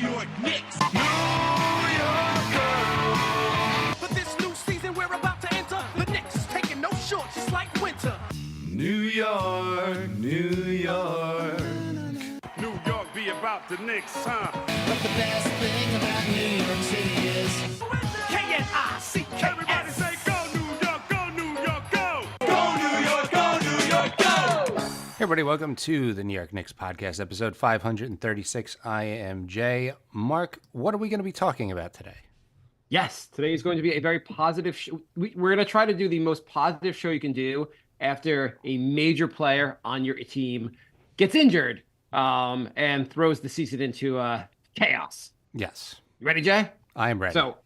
York Knicks. New Yorker. For this new season we're about to enter, the Knicks is taking no shorts, just like winter. New York, New York. New York be about the Knicks, huh? But the best thing about New York City is K-N-I-C-K. Everybody say go New York, go New York, go! Go New York, go New York, go! Hey everybody, welcome to the New York Knicks podcast, episode 536. I am Jay. Mark, what are we going to be talking about today? Yes, today is going to be a very positive show. We're going to try to do the most positive show you can do after a major player on your team gets injured and throws the season into chaos. Yes. You ready, Jay? I am ready. So,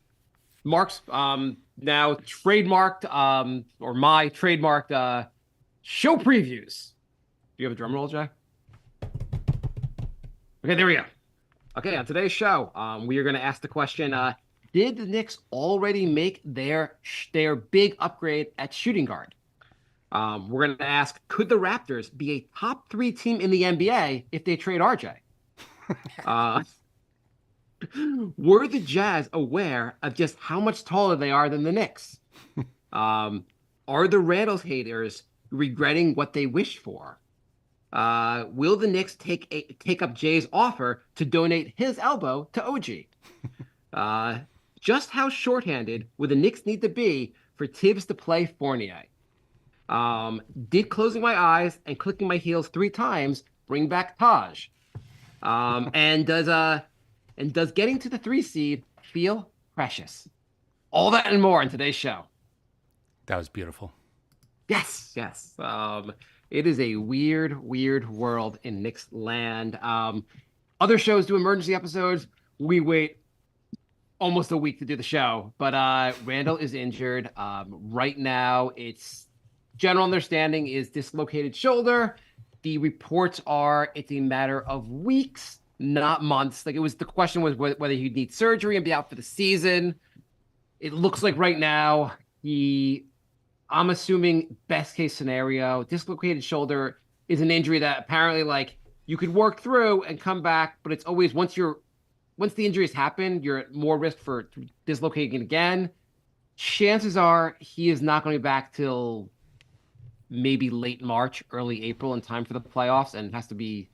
Mark's now trademarked, or my trademarked show previews. Do you have a drum roll, Jay? Okay, there we go. Okay, on today's show, we are going to ask the question, did the Knicks already make their big upgrade at shooting guard? We're going to ask, could the Raptors be a top 3 team in the NBA if they trade RJ? Were the Jazz aware of just how much taller they are than the Knicks? Are the Randall haters regretting what they wished for? Will the Knicks take up Jay's offer to donate his elbow to OG? Just how shorthanded would the Knicks need to be for Tibbs to play Fournier? Did closing my eyes and clicking my heels 3 times bring back Taj? And does getting to the 3 seed feel precious? All that and more in today's show. That was beautiful. Yes. It is a weird world in Knicks land. Other shows do emergency episodes. We wait almost a week to do the show, but Randall is injured. Right now, it's general understanding is dislocated shoulder. The reports are it's a matter of weeks, not months. Like the question was whether he'd need surgery and be out for the season. It looks like right now I'm assuming best case scenario, dislocated shoulder is an injury that apparently like you could work through and come back, but it's always once the injuries happen, you're at more risk for dislocating it again. Chances are he is not going to be back till maybe late March, early April in time for the playoffs, and it has to be.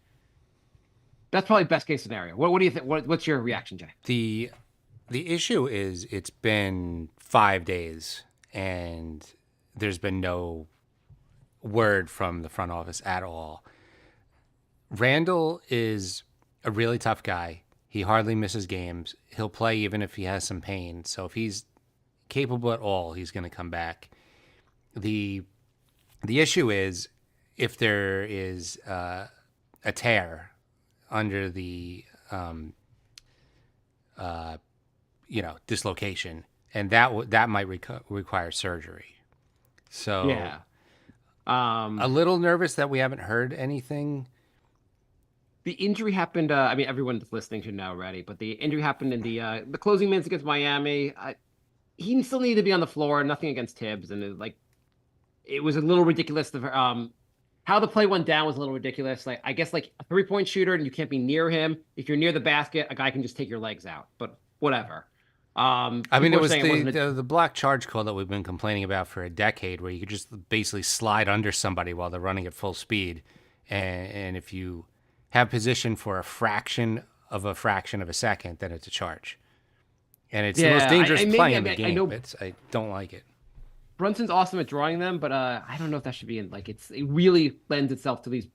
That's probably best case scenario. What do you think? What's your reaction, Jay? The issue is it's been 5 days and there's been no word from the front office at all. Randall is a really tough guy. He hardly misses games. He'll play even if he has some pain. So if he's capable at all, he's going to come back. The issue is if there is a tear under the dislocation, and that might require surgery. So yeah, a little nervous that we haven't heard anything. The injury happened. I mean, everyone that's listening should know already, but the injury happened in the closing minutes against Miami. He still needed to be on the floor. Nothing against Tibbs, and it was a little ridiculous. How the play went down was a little ridiculous. Like I guess like a 3-point shooter, and you can't be near him. If you're near the basket, a guy can just take your legs out. But whatever. I mean, it was the block charge call that we've been complaining about for a decade, where you could just basically slide under somebody while they're running at full speed, and if you have position for a fraction of a second, then it's a charge, and it's the most dangerous play in the game. I don't like it. Brunson's awesome at drawing them, but I don't know if that should be in it really lends itself to these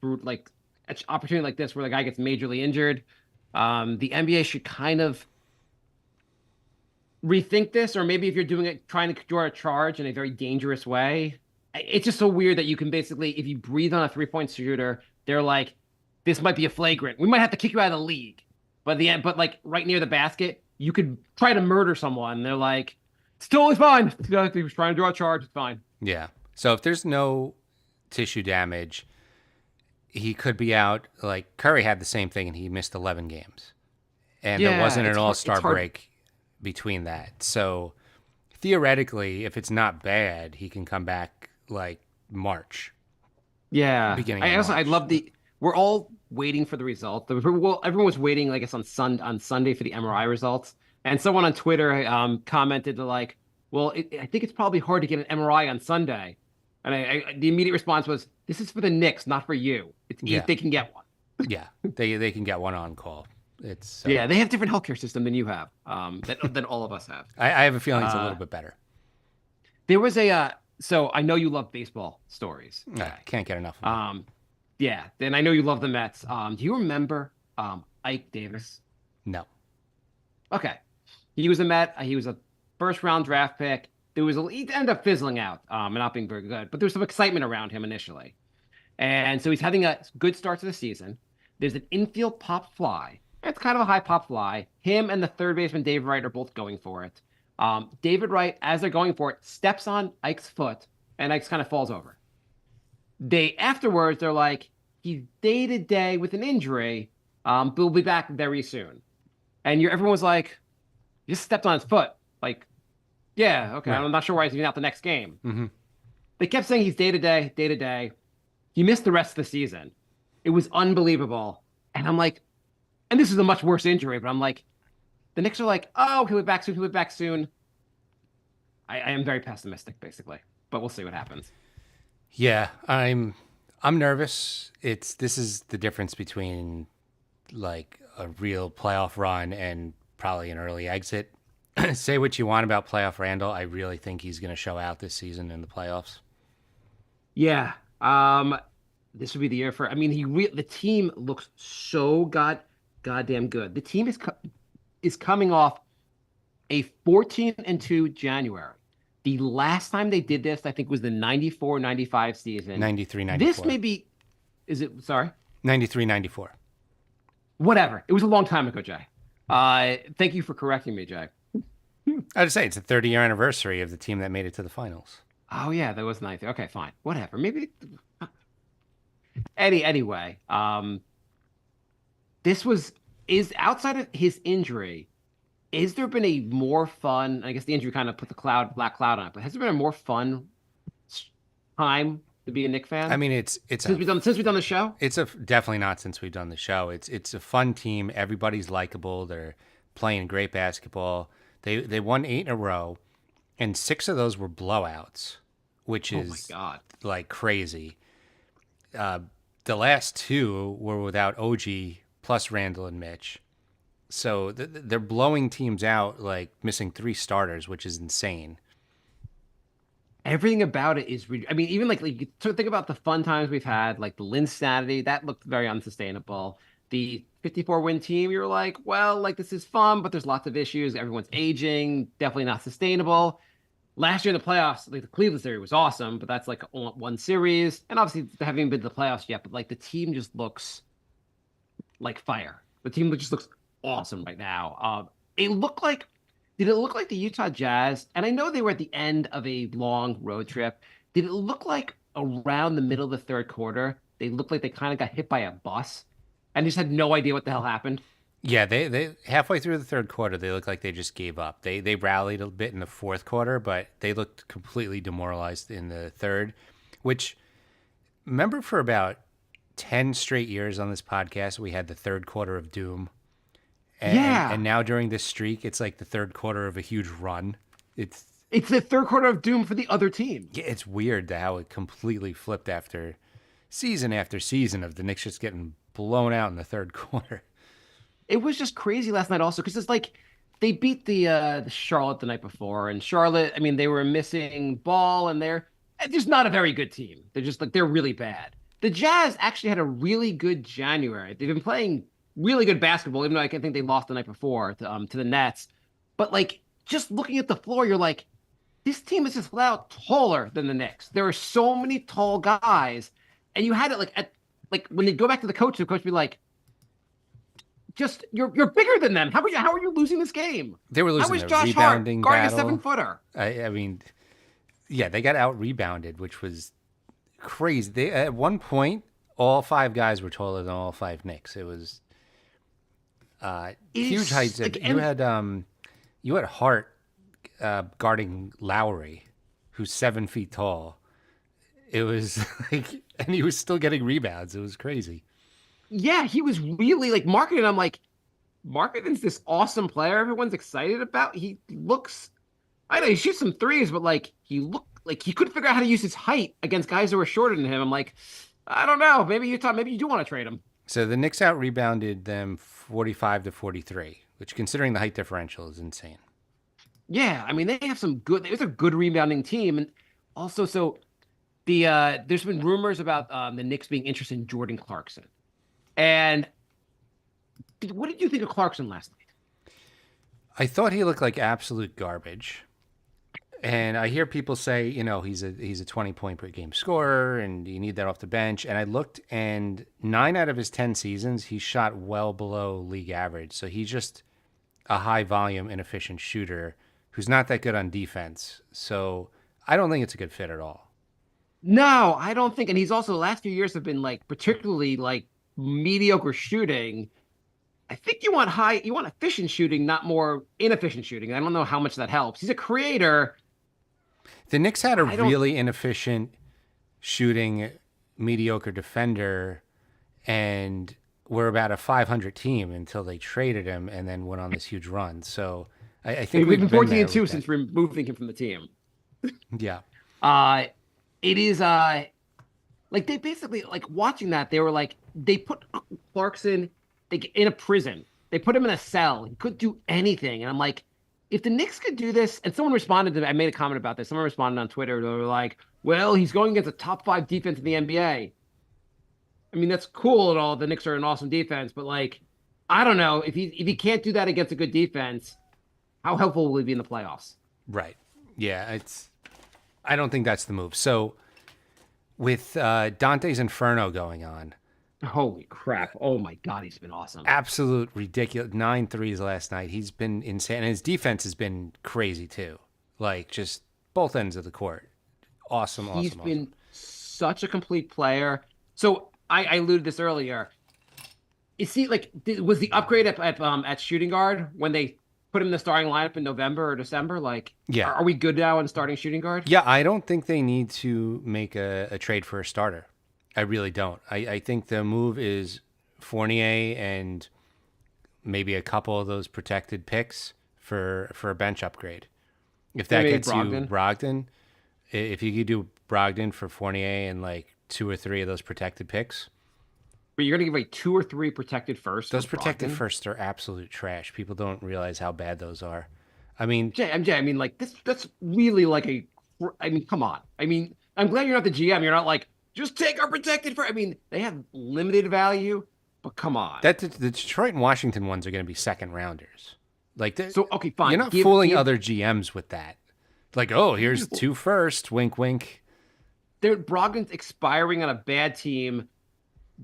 opportunity like this where the guy gets majorly injured. The NBA should kind of rethink this, or maybe if you're doing it, trying to draw a charge in a very dangerous way. It's just so weird that you can basically, if you breathe on a 3-point shooter, they're like, this might be a flagrant. We might have to kick you out of the league. But like right near the basket, you could try to murder someone. And they're like, it's totally fine. He was trying to draw a charge. It's fine. Yeah. So if there's no tissue damage, he could be out. Like Curry had the same thing, and he missed 11 games. And there wasn't an all-star break between that. So theoretically, if it's not bad, he can come back like March. Yeah. Beginning of March. I love we're all waiting for the result. Well, everyone was waiting, I guess, on Sunday for the MRI results. And someone on Twitter commented to like, well, I think it's probably hard to get an MRI on Sunday. And the immediate response was, "This is for the Knicks, not for you. It's Yeah. they can get one." Yeah, they can get one on call. It's Yeah, they have different healthcare system than you have, than all of us have. I have a feeling it's a little bit better. There was a so I know you love baseball stories. I can't get enough of them. Yeah, then I know you love the Mets. Do you remember Ike Davis? No. Okay, he was a Met. He was a first round draft pick. He ended up fizzling out and not being very good, but there was some excitement around him initially, and so he's having a good start to the season. There's an infield pop fly. It's kind of a high pop fly. Him and the third baseman Dave Wright are both going for it. David Wright, as they're going for it, steps on Ike's foot, and Ike kind of falls over. Afterwards, they're like, he's day to day with an injury, but we'll be back very soon. And everyone was like, you just stepped on his foot. Like, yeah, okay. Right. I'm not sure why he's even out the next game. Mm-hmm. They kept saying he's day to day, day to day. He missed the rest of the season. It was unbelievable. And I'm like, and this is a much worse injury, but I'm like, the Knicks are like, oh, he'll be back soon. He'll be back soon. I am very pessimistic, basically, but we'll see what happens. Yeah, I'm nervous. This is the difference between like a real playoff run and probably an early exit. Say what you want about playoff Randall. I really think he's going to show out this season in the playoffs. Yeah. This would be the year for. I mean, the team looks so goddamn good. The team is coming off a 14-2 January. The last time they did this, I think, was the 94-95 season. 93-94. This may be. Is it? Sorry. 93-94. Whatever. It was a long time ago, Jay. Thank you for correcting me, Jay. I would say it's the 30-year anniversary of the team that made it to the finals. Oh yeah, that was 90. Okay, fine. Whatever. Maybe. Anyway, this is outside of his injury. Is there been a more fun? I guess the injury kind of put the black cloud on it. But has there been a more fun time to be a Knicks fan? I mean, it's since we've done the show. It's definitely not since we've done the show. It's a fun team. Everybody's likable. They're playing great basketball. They won 8 in a row, and 6 of those were blowouts, which is oh my God, like crazy. The last 2 were without OG plus Randall and Mitch. So they're blowing teams out, like missing 3 starters, which is insane. Everything about it is, I mean, even like to think about the fun times we've had, like the Brink of Sanity, that looked very unsustainable. The 54-win team, you're like, well, like this is fun, but there's lots of issues. Everyone's aging, definitely not sustainable. Last year in the playoffs, like the Cleveland series was awesome, but that's like one series. And obviously they haven't even been to the playoffs yet, but like the team just looks like fire. The team just looks awesome right now. Did it look like the Utah Jazz? And I know they were at the end of a long road trip. Did it look like around the middle of the third quarter, they looked like they kind of got hit by a bus and just had no idea what the hell happened? Yeah, they halfway through the third quarter, they looked like they just gave up. They rallied a bit in the fourth quarter, but they looked completely demoralized in the third, which, remember, for about 10 straight years on this podcast, we had the third quarter of doom. And now during this streak, it's like the third quarter of a huge run. It's the third quarter of doom for the other team. Yeah, it's weird how it completely flipped after season of the Knicks just getting blown out in the third quarter. It was just crazy last night also because it's like they beat the Charlotte the night before, and Charlotte, I mean, they were missing Ball, and they're just not a very good team. They're just like, they're really bad. The Jazz actually had a really good January. They've been playing really good basketball, even though I think they lost the night before to the Nets. But like, just looking at the floor, you're like, this team is just flat taller than the Knicks. There are so many tall guys, and you had it like when they go back to the coach would be like, just you're bigger than them. How are you losing this game? They were losing. How was the Josh rebounding Hart guarding battle. a 7-footer? I mean, yeah, they got out rebounded, which was crazy. They at one point, all 5 guys were taller than all 5 Knicks. It was huge heights. Like, You had Hart guarding Lowry, who's 7 feet tall. It was like, and he was still getting rebounds. It was crazy. yeah, he was really like marketed. I'm like, Marketing's this awesome player everyone's excited about. He looks, I know he shoots some threes, but like he looked like he couldn't figure out how to use his height against guys who were shorter than him. I'm like, I don't know. Maybe you do want to trade him. So the Knicks out rebounded them 45 to 43, which considering the height differential is insane. Yeah, I mean they have some good. It's a good rebounding team, and also so there's been rumors about the Knicks being interested in Jordan Clarkson. And what did you think of Clarkson last night? I thought he looked like absolute garbage. And I hear people say, he's a 20-point per game scorer and you need that off the bench. And I looked, and 9 out of his 10 seasons, he shot well below league average. So he's just a high volume, inefficient shooter who's not that good on defense. So I don't think it's a good fit at all. No, I don't think. And he's also the last few years have been like particularly like mediocre shooting. I think you want efficient shooting, not more inefficient shooting. I don't know how much that helps. He's a creator. The Knicks had a I don't. really inefficient shooting, mediocre defender, and were about a 500 team until they traded him and then went on this huge run. So I think We've we've been been 14 there and 2 with that. since removing him from the team. Yeah. Uh it is like they basically like watching that, they were like they put Clarkson in a prison. They put him in a cell. He couldn't do anything. And I'm like, if the Knicks could do this, and someone responded to me, I made a comment about this. Someone responded on Twitter. They were like, well, he's going against a top 5 defense in the NBA. I mean, that's cool and all. The Knicks are an awesome defense, but like, I don't know if he can't do that against a good defense, how helpful will he be in the playoffs? Right. Yeah. I don't think that's the move. So with Dante's Inferno going on, Holy crap! Oh my God, he's been awesome. absolute ridiculous 9 threes last night. He's been insane. And his defense has been crazy too. Like just both ends of the court. Awesome, He's awesome, been awesome. such a complete player. So I alluded to this earlier. Is he like was the upgrade at shooting guard when they put him in the starting lineup in November or December? Like, Yeah. are we good now in starting shooting guard? Yeah, I don't think they need to make a trade for a starter. I really don't. I think the move is Fournier and maybe a couple of those protected picks for a bench upgrade. If that Maybe gets you Brogdon. Brogdon, if you could do Brogdon for Fournier and like 2 or 3 of those protected picks, But you're gonna give like 2 or 3 protected first. those protected firsts are absolute trash. People don't realize how bad those are. I mean, I mean, like this. That's really like a. I mean, come on. I mean, I'm glad you're not the GM. You're not like just take our protected first. I mean, they have limited value, but come on. the Detroit and Washington ones are going to be second rounders. Like, So okay, fine. you're not fooling other GMs with that. Like, oh, here's 2 first, wink, wink. They're Brogdon's expiring on a bad team.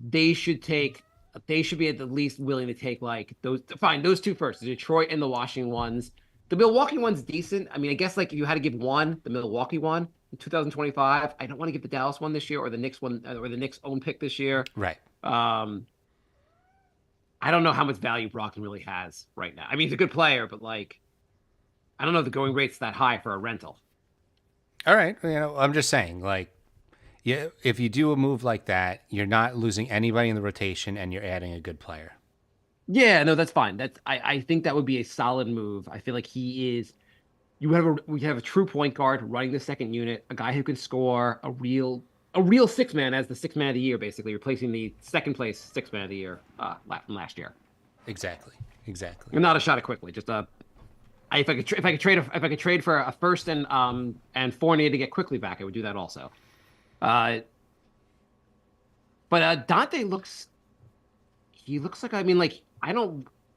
They should take. They should be at the least willing to take like those. Fine, those 2 first, the Detroit and the Washington ones. The Milwaukee one's decent. I mean, I guess like if you had to give one, the Milwaukee one in 2025. I don't want to give the Dallas one this year or the Knicks one or the Knicks own pick this year. Right. Um, I don't know how much value Brogdon really has right now. I mean, he's a good player, but like, I don't know if the going rate's that high for a rental. All right. I'm just saying, like, yeah, if you do a move like that, you're not losing anybody in the rotation and you're adding a good player. Yeah, no, that's fine. I think that would be a solid move. I feel like he is. We have a true point guard running the second unit, a guy who can score, a real 6 man as the 6 man of the year, basically replacing the second place 6 man of the year from last year. Exactly. Exactly. And not a shot at quickly, just if I could trade for a first and Fournier to get quickly back, I would do that also. But Dante looks like, I mean, like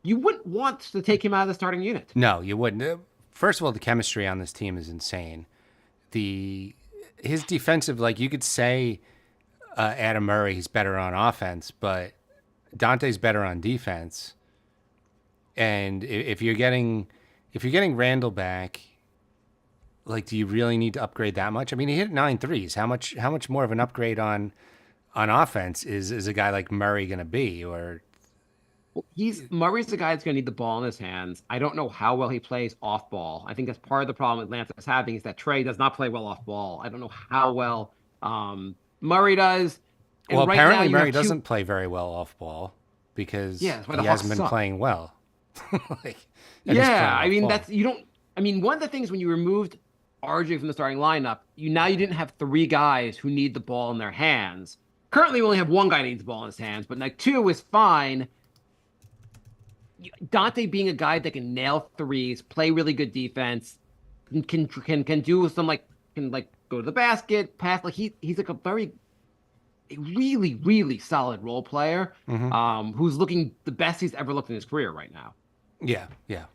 you wouldn't want to take him out of the starting unit. No, you wouldn't. First of all, the chemistry on this team is insane. His defensive, like you could say, Adam Murray, he's better on offense, but Dante's better on defense. And if you're getting Randall back, like, do you really need to upgrade that much? I mean, he hit 9 threes. How much more of an upgrade on offense is a guy like Murray going to be? Or Murray's the guy that's going to need the ball in his hands. I don't know how well he plays off ball. I think that's part of the problem Atlanta's having is that Trey does not play well off ball. I don't know how well Murray does. And Well, right now apparently you Murray have two- doesn't play very well off ball because Yeah, that's why he the Hawks hasn't been suck. playing well. Like, and he's Yeah, playing I off mean ball. that's you don't. I mean, one of the things when you removed RJ from the starting lineup, you didn't have three guys who need the ball in their hands. Currently, we only have one guy who needs the ball in his hands, but like two is fine. Dante being a guy that can nail threes, play really good defense, can do some can like go to the basket, pass. Like he's like a really solid role player. Hmm. Who's looking the best he's ever looked in his career right now. Yeah, yeah.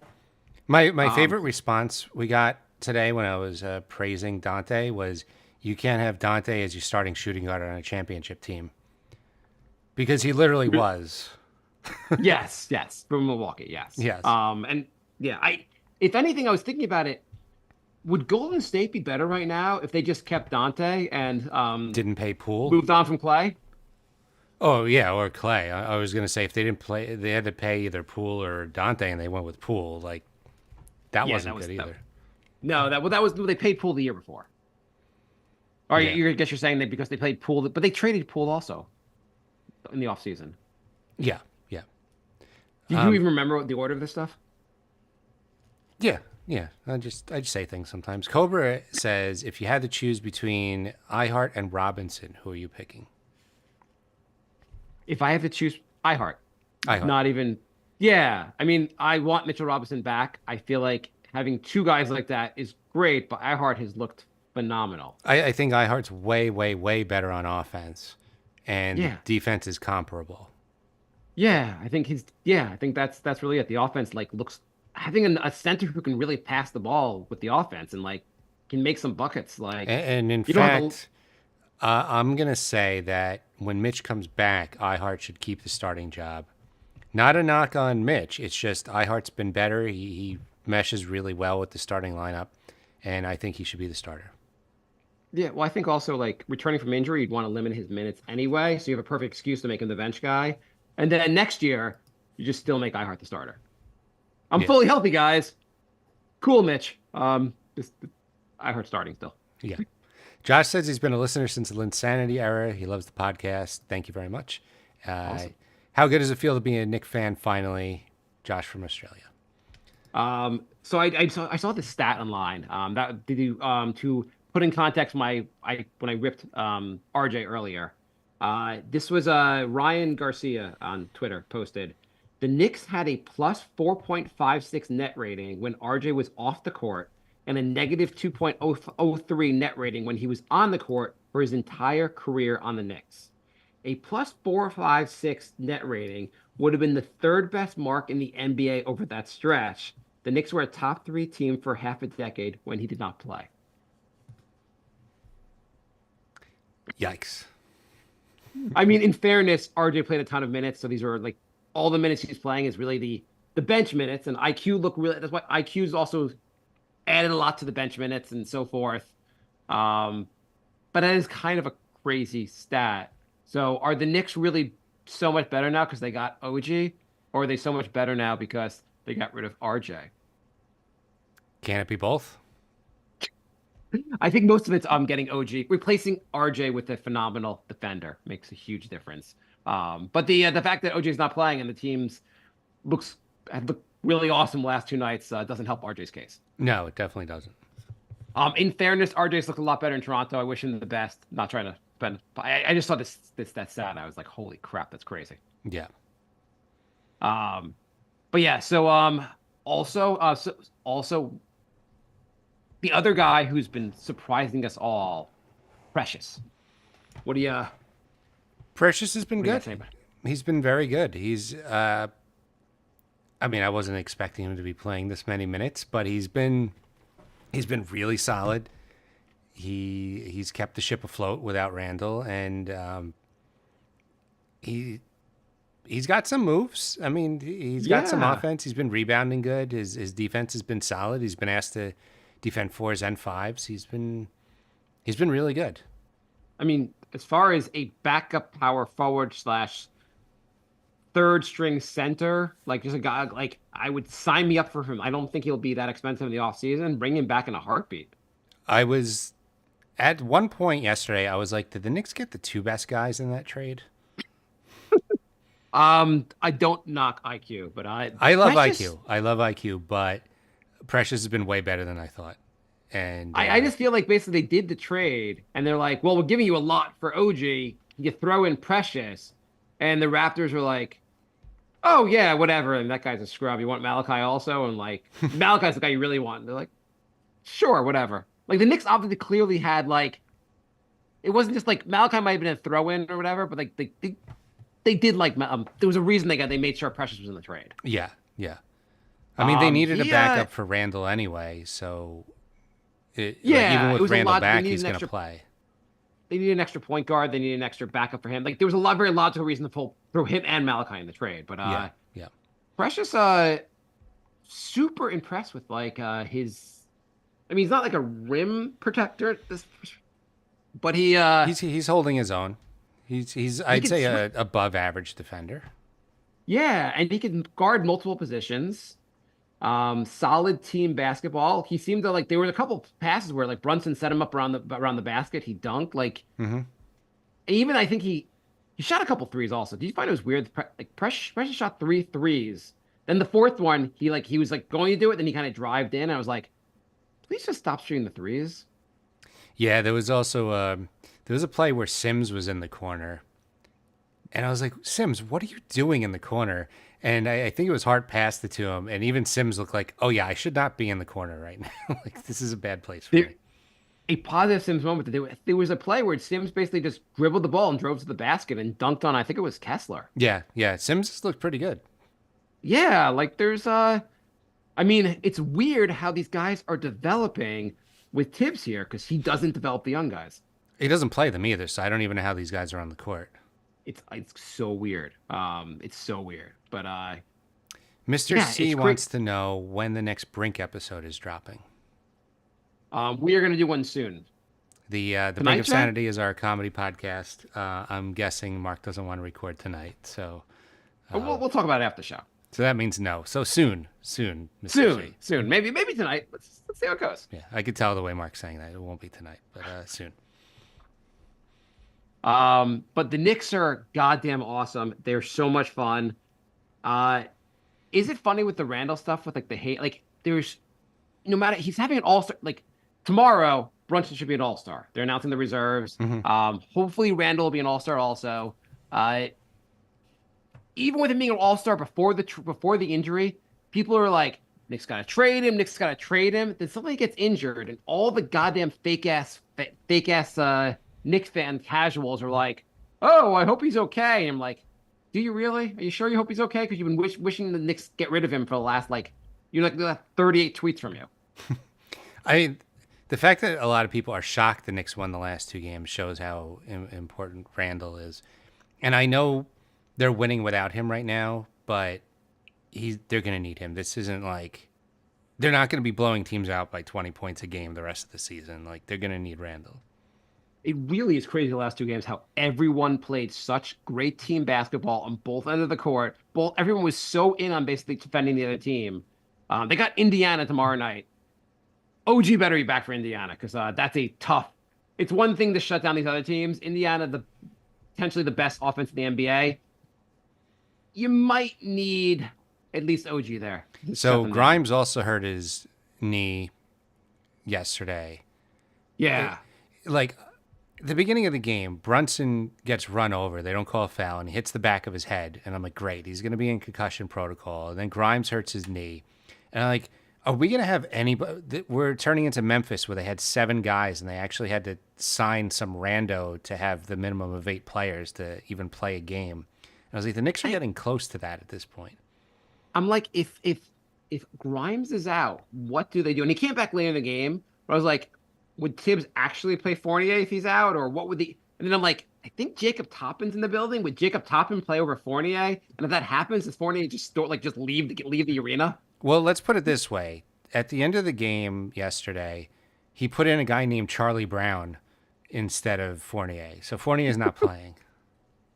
My Um, favorite response we got today when I was praising Dante was, "You can't have Dante as your starting shooting guard on a championship team," because he literally was. yes, from Milwaukee, yes. Yes. And yeah, if anything, I was thinking about it. Would Golden State be better right now if they just kept Dante and Didn't pay Poole. moved on from Clay? Oh yeah, or Clay. I was gonna say if they didn't play, they had to pay either Poole or Dante, and they went with Poole. Like that Yeah, wasn't good either. No, that was they paid Poole the year before. Or Yeah. I guess you're saying that because they played Poole, but they traded Poole also in the offseason. Yeah, yeah, Do you even remember what the order of this stuff? yeah, yeah. I just say things sometimes. Cobra says, if you had to choose between iHeart and Robinson, who are you picking? If I have to choose, iHeart. iHeart. Not even. Yeah, I mean, I want Mitchell Robinson back. I feel like having two guys like that is great, but iHeart has looked phenomenal. I think iHeart's way better on offense, and the Yeah. defense is comparable. Yeah, I think he's. Yeah, I think that's really it. The offense like looks having a center who can really pass the ball with the offense and like can make some buckets. Like And in you don't have to. fact, I'm gonna say that when Mitch comes back, iHeart should keep the starting job. Not a knock on Mitch. It's just iHeart's been better. He meshes really well with the starting lineup, and I think he should be the starter. Yeah, well, I think also like returning from injury, you'd want to limit his minutes anyway, so you have a perfect excuse to make him the bench guy. And then next year, you just still make iHeart the starter. I'm Yeah. fully healthy, guys. Cool, Mitch. Just iHeart starting still. Yeah. Josh says he's been a listener since the Insanity era. He loves the podcast. Thank you very much. Awesome. How good does it feel to be a Knick fan finally? Josh from Australia. So I saw this stat online. That did you to put in context when I ripped RJ earlier. This was Ryan Garcia on Twitter posted. The Knicks had a plus 4.56 net rating when RJ was off the court and a negative 2.003 net rating when he was on the court for his entire career on the Knicks. A plus 456 net rating would have been the third best mark in the NBA over that stretch. The Knicks were a top three team for half a decade when he did not play. Yikes. I mean, in fairness, RJ played a ton of minutes, so these are like all the minutes he's playing is really the bench minutes, and IQ look really. That's why IQ's also added a lot to the bench minutes and so forth. But that is kind of a crazy stat. So are the Knicks really so much better now because they got OG, or are they so much better now because they got rid of RJ? Can it be both? I think most of it's getting OG. Replacing RJ with a phenomenal defender makes a huge difference. But the fact that OJ's not playing and the teams have looked really awesome last two nights doesn't help RJ's case. No, it definitely doesn't. In fairness, RJ's looked a lot better in Toronto. I wish him the best. Not trying to spend. I just saw that stat and I was like, holy crap, that's crazy. Yeah. But yeah, so also the other guy who's been surprising us all, Precious. What do you? Precious has been What do you good. say about it? He's been very good. I mean, I wasn't expecting him to be playing this many minutes, but he's been really solid. He's kept the ship afloat without Randall, and he's got some moves. I mean, he's got some Yeah. offense. He's been rebounding good. His defense has been solid. He's been asked to defend fours and fives. He's been really good. I mean, as far as a backup power forward / third string center, like just a guy like I would sign me up for him. I don't think he'll be that expensive in the offseason. Bring him back in a heartbeat. I was At one point yesterday, I was like, did the Knicks get the two best guys in that trade? I don't knock IQ, but I love Precious, IQ. I love IQ, but Precious has been way better than I thought. And I just feel like basically they did the trade and they're like, well, we're giving you a lot for OG. You throw in Precious, and the Raptors were like, oh yeah, whatever. And that guy's a scrub. You want Malachi also? And like Malachi's the guy you really want. And they're like, sure, whatever. Like the Knicks obviously clearly had like it wasn't just like Malachi might have been a throw in or whatever, but like they did like there was a reason they made sure Precious was in the trade. yeah, yeah. I mean, they needed a he, backup for Randall anyway, so Yeah, even it with was a Randall lot. They back, needed he's an going extra. to play. They needed an extra point guard. They needed an extra backup for him. Like there was a lot, very logical reason to throw him and Malachi in the trade. But Yeah, yeah. Precious, super impressed with like his. I mean, he's not like a rim protector, but He's holding his own. He's I'd can say a above average defender. yeah, and he can guard multiple positions. Solid team basketball. He seemed to like there was a couple passes where like Brunson set him up around the basket. He dunked like even I think he shot a couple threes also. Did you find it was weird? Like Precious shot 3 threes. Then the fourth one, he was like going to do it, then he kind of drived in. I was like, please just stop shooting the threes. Yeah, there was also there was a play where Sims was in the corner, and I was like, Sims, what are you doing in the corner? And I think it was Hart passed it to him, and even Sims looked like, oh yeah, I should not be in the corner right now. Like this is a bad place for me. A positive Sims moment. There was a play where Sims basically just dribbled the ball and drove to the basket and dunked on, I think it was Kessler. Yeah, yeah, Sims looked pretty good. Yeah, like there's I mean, it's weird how these guys are developing with Tibbs here because he doesn't develop the young guys. He doesn't play them either, so I don't even know how these guys are on the court. It's so weird. It's so weird. But Mr. yeah, C it's wants great. to know when the next Brink episode is dropping. We are gonna do one soon. The Brink Tonight, of Chad? Sanity is our comedy podcast. I'm guessing Mark doesn't want to record tonight, so We'll talk about it after the show. that means no. So soon, Mr. C. Soon. Maybe tonight. Let's see how it goes. Yeah, I could tell the way Mark's saying that it won't be tonight, but soon. But the Knicks are goddamn awesome. They're so much fun. Is it funny with the Randall stuff with like the hate? Like there's no matter he's having an all-star like tomorrow, Brunson should be an all-star. They're announcing the reserves. Hopefully Randall will be an all-star also. Even with him being an all-star before the injury, people are like, Knicks gotta trade him, Knicks gotta trade him. Then somebody gets injured, and all the goddamn fake ass Knicks fan casuals are like, oh, I hope he's okay. And I'm like, do you really? Are you sure you hope he's okay? Because you've been wishing the Knicks get rid of him for the last you're like the 38 tweets from you. I mean, the fact that a lot of people are shocked the Knicks won the last two games shows how important Randall is. And I know they're winning without him right now, but they're going to need him. This isn't like they're not going to be blowing teams out by 20 points a game the rest of the season. Like they're going to need Randall. It really is crazy the last two games how everyone played such great team basketball on both ends of the court. Everyone was so in on basically defending the other team. They got Indiana tomorrow night. OG better be back for Indiana because that's a tough. It's one thing to shut down these other teams. Indiana, potentially the best offense in the NBA. You might need at least OG there. So Grimes also hurt his knee yesterday. Yeah. The beginning of the game, Brunson gets run over. They don't call a foul, and he hits the back of his head. And I'm like, great, he's going to be in concussion protocol. And then Grimes hurts his knee. And I'm like, are we going to have anybody? We're turning into Memphis where they had 7 guys, and they actually had to sign some rando to have the minimum of 8 players to even play a game. And I was like, the Knicks are getting close to that at this point. I'm like, if Grimes is out, what do they do? And he came back later in the game. But I was like, would Tibbs actually play Fournier if he's out, or what would the? And then I'm like, I think Jacob Toppin's in the building. Would Jacob Toppin play over Fournier? And if that happens, does Fournier just leave the arena? Well, let's put it this way: at the end of the game yesterday, he put in a guy named Charlie Brown instead of Fournier. So Fournier is not playing.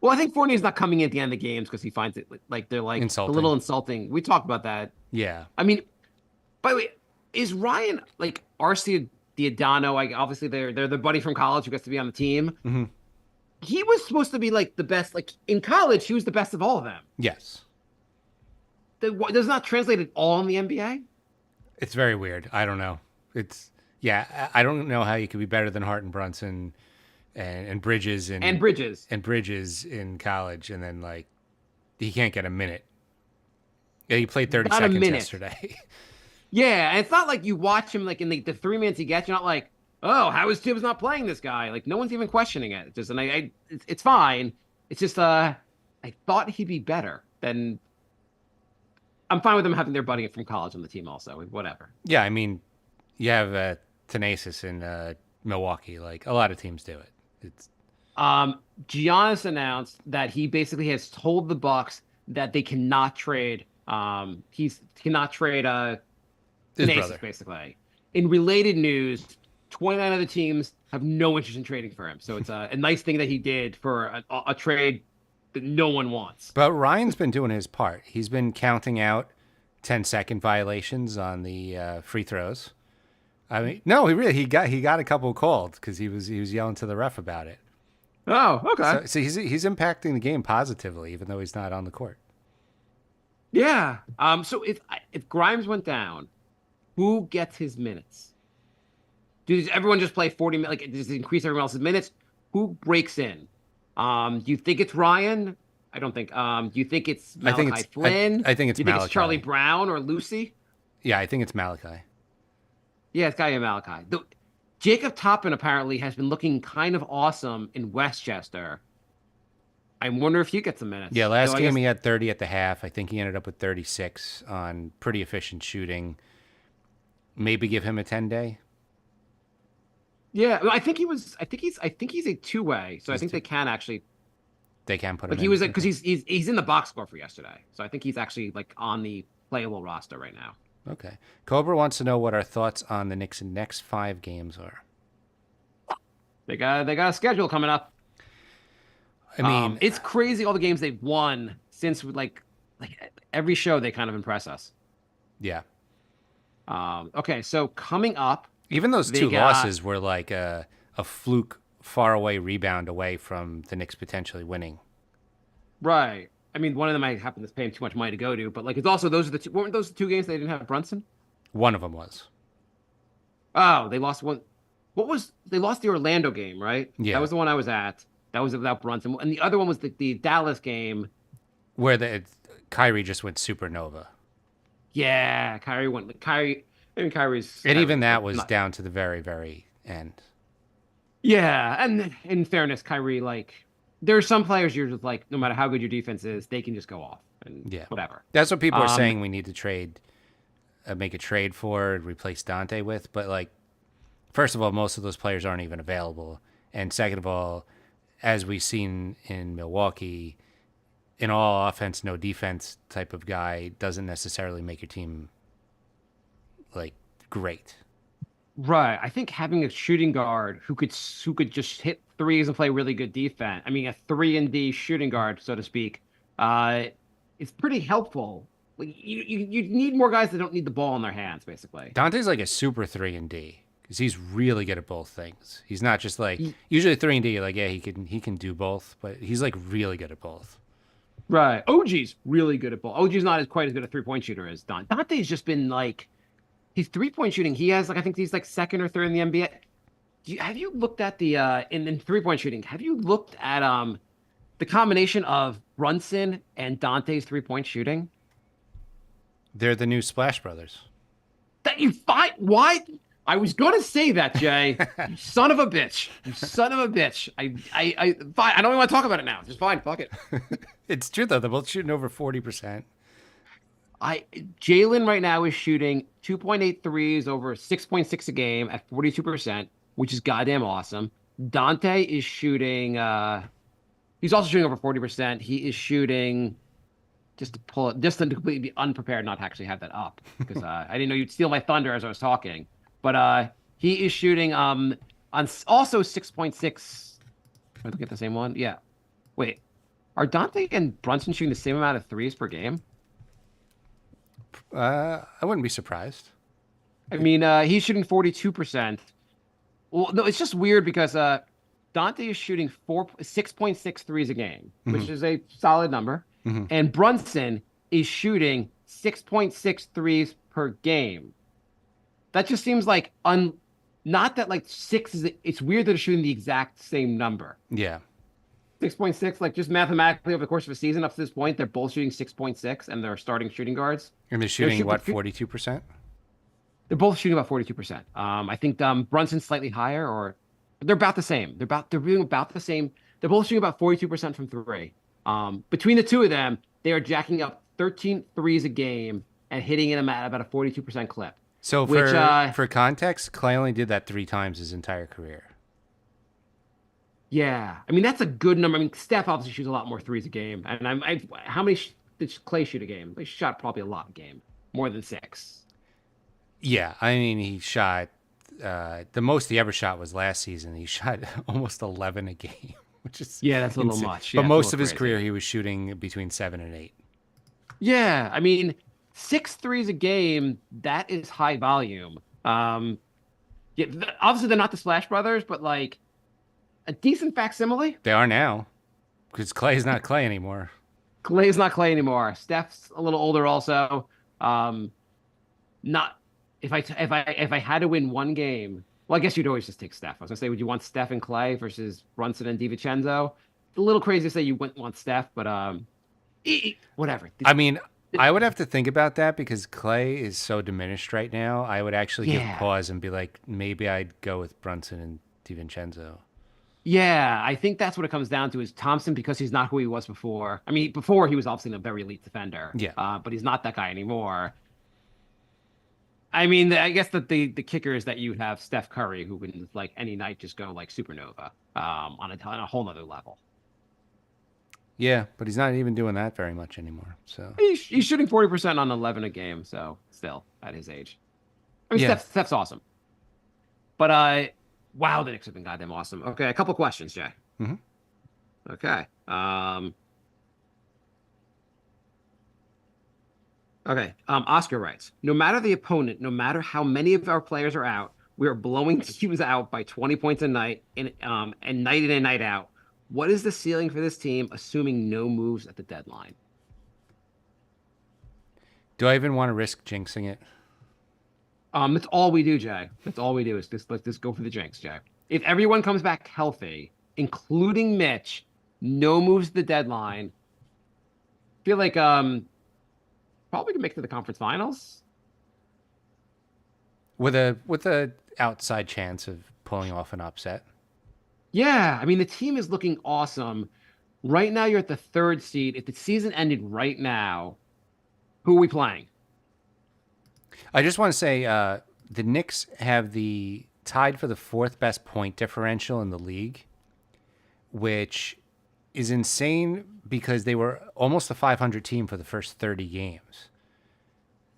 Well, I think Fournier's not coming in at the end of the games because he finds it like they're like Insulting. a little insulting. We talked about that. Yeah. I mean, by the way, is Ryan like RC Diodano, obviously they're the buddy from college who gets to be on the team. Mm-hmm. He was supposed to be like the best. Like in college, he was the best of all of them. Yes. Does not translate at all in the NBA. It's very weird. I don't know. I don't know how you could be better than Hart and Brunson and Bridges And Bridges. and Bridges in college, and then like he can't get a minute. Yeah, he played 30 Not a seconds minute. yesterday. Yeah, and it's not like you watch him like in the 3 minutes he gets. You're not like, oh, how is Tibbs not playing this guy? Like no one's even questioning it. It's fine. It's just I thought he'd be better than. I'm fine with them having their buddy from college on the team also. Whatever. Yeah, I mean, you have Tenasis in Milwaukee. Like a lot of teams do it. It's Giannis announced that he basically has told the Bucks that they cannot trade. He cannot trade his Tenasis, brother. basically. In related news, 29 other teams have no interest in trading for him. So it's a nice thing that he did for a trade that no one wants. But Ryan's been doing his part. He's been counting out 10-second violations on the free throws. I mean, no, he got a couple called because he was yelling to the ref about it. Oh, okay. So he's impacting the game positively, even though he's not on the court. Yeah. So if Grimes went down, who gets his minutes? Does everyone just play 40 minutes? Like, does it increase everyone else's minutes? Who breaks in? Do you think it's Ryan? I don't think. Do you think it's Malachi Flynn? I think it's Do you think Malachi. it's Charlie Brown or Lucy? Yeah, I think it's Malachi. Yeah, it's gotta be Malachi. Jacob Toppin apparently has been looking kind of awesome in Westchester. I wonder if he gets some minutes. Yeah, last So I game guess- he had 30 at the half. I think he ended up with 36 on pretty efficient shooting. Maybe give him a 10-day. Yeah, well, I think he's a two-way. So I think they can actually. They can put him Like in. he was because he's in the box score for yesterday. So I think he's actually like on the playable roster right now. Okay. Cobra wants to know what our thoughts on the Knicks' next 5 games are. They got a schedule coming up. I mean, it's crazy all the games they've won since like every show they kind of impress us. yeah. Okay, so coming up, Even those they 2 got- losses were like a fluke faraway rebound away from the Knicks potentially winning. right? I mean, one of them I happen to pay him too much money to go to, but like it's also those are the two. Weren't those the 2 games they didn't have Brunson? One of them was. Oh, they lost one. They lost the Orlando game, right? Yeah. That was the one I was at. That was without Brunson, and the other one was the Dallas game. Where Kyrie just went supernova. Yeah, Kyrie went. Kyrie's. And even that was not- down to the very, very end. Yeah, and in fairness, Kyrie, like, there are some players you're just like, no matter how good your defense is, they can just go off and Yeah. whatever. That's what people are saying we need to trade, make a trade for, replace Dante with. But, like, first of all, most of those players aren't even available. And second of all, as we've seen in Milwaukee, an all offense, no defense type of guy doesn't necessarily make your team, like, great. Right. I think having a shooting guard who could just hit threes and play really good defense. I mean, a 3-and-D shooting guard, so to speak, is pretty helpful. Like, you need more guys that don't need the ball in their hands, basically. Dante's like a super 3-and-D because he's really good at both things. He's not just like usually 3-and-D. Like, yeah, he can do both, but he's like really good at both. Right. OG's really good at ball. OG's not quite as good a 3-point shooter as Dante. Dante's just been like, his 3-point shooting. He has like I think he's like 2nd or 3rd in the NBA. Have you looked at the in 3-point shooting? Have you looked at the combination of Brunson and Dante's 3-point shooting? They're the new Splash Brothers. That you find why? I was gonna say that, Jay. You son of a bitch. You son of a bitch. Fine. I don't even want to talk about it now. Just fine. Fuck it. It's true though. They're both shooting over 40%. Jalen right now is shooting 2.8 threes over 6.6 a game at 42%, which is goddamn awesome. Dante is shooting he's also shooting over 40%. He is shooting just to completely be unprepared not to actually have that up because I didn't know you'd steal my thunder as I was talking. But he is shooting on also 6.6. Am I looking at the same one? Yeah. Wait. Are Dante and Brunson shooting the same amount of threes per game? I wouldn't be surprised. I mean, he's shooting 42%. Well, no, it's just weird because Dante is shooting 6.6 threes a game, which is a solid number, and Brunson is shooting 6.6 threes per game. That just seems like not that like six is. It's weird that they're shooting the exact same number. Yeah. 6.6, like just mathematically over the course of a season up to this point, they're both shooting 6.6, and they're starting shooting guards. And they're shooting what, 42%? They're both shooting about 42%. I think Brunson's slightly higher, or they're about the same. They're doing about the same. They're both shooting about 42% from three. Between the two of them, they are jacking up 13 threes a game and hitting them at about a 42% clip. So for context, Clay only did that 3 times his entire career. Yeah, I mean that's a good number. I mean Steph obviously shoots a lot more threes a game, and how many did Clay shoot a game? They shot probably a lot a game, more than 6. Yeah, I mean he shot the most he ever shot was last season. He shot almost 11 a game, which is that's a little insane. much. But Yeah, most of his crazy. career he was shooting between 7 and 8. Yeah, I mean 6 threes a game. That is high volume. Yeah, obviously they're not the Splash Brothers, but like a decent facsimile. They are now, because Clay's not Clay anymore. Clay's not Clay anymore. Steph's a little older also. Not if I had to win one game, well, I guess you'd always just take Steph. I was gonna say, would you want Steph and Clay versus Brunson and DiVincenzo? It's a little crazy to say you wouldn't want Steph, but whatever. I mean, I would have to think about that because Clay is so diminished right now. I would actually give pause and be like, maybe I'd go with Brunson and DiVincenzo. Yeah, I think that's what it comes down to is Thompson, because he's not who he was before. I mean, before he was obviously a very elite defender. Yeah. But he's not that guy anymore. I mean, I guess that the kicker is that you have Steph Curry, who can like any night just go like supernova on a whole nother level. Yeah, but he's not even doing that very much anymore. So He's shooting 40% on 11 a game, so still at his age. I mean, Yeah. Steph's awesome. But wow, the Knicks have been goddamn awesome. Okay, a couple questions, Jay. Mhm. Okay. Oscar writes, no matter the opponent, no matter how many of our players are out, we are blowing teams out by 20 points a night and night in and night out. What is the ceiling for this team, assuming no moves at the deadline? do I even want to risk jinxing it? That's all we do, Jay. That's all we do is let's just go for the jinx, Jay. If everyone comes back healthy, including Mitch, no moves at the deadline. I feel like probably can make it to the conference finals. With a outside chance of pulling off an upset. Yeah, I mean the team is looking awesome. Right now, you're at the 3rd seed. If the season ended right now, who are we playing? I just want to say the Knicks have the tied for the 4th best point differential in the league, which is insane because they were almost a 500 team for the first 30 games.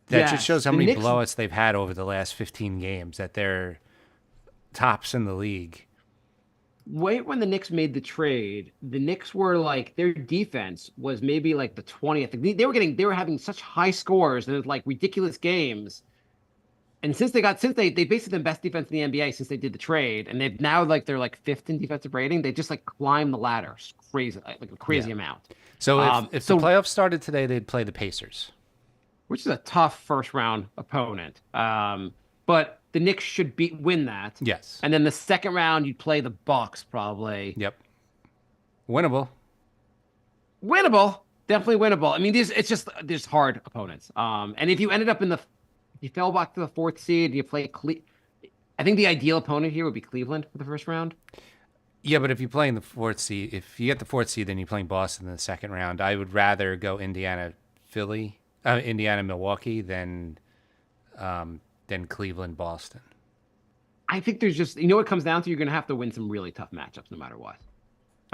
That Yes, just shows how the many Knicks- blowouts they've had over the last 15 games, that they're tops in the league. Right when the Knicks made the trade, the Knicks were like their defense was maybe like the 20th. They were having such high scores and like ridiculous games. And since they basically the best defense in the NBA since they did the trade, and they've now they're like 5th in defensive rating. They just like climbed the ladder crazy, like a crazy amount. So if the playoffs started today, they'd play the Pacers. Which is a tough first round opponent. But the Knicks should win that. Yes. And then the second round, you'd play the Bucks probably. Yep. Winnable. Winnable, definitely winnable. I mean, there's hard opponents. And if you ended up you fell back to the 4th seed, you play I think the ideal opponent here would be Cleveland for the first round. Yeah, but if you play in the 4th seed, if you get the 4th seed, then you're playing Boston in the second round. I would rather go Indiana, Milwaukee than Cleveland, Boston. I think there's just what it comes down to. You're going to have to win some really tough matchups no matter what.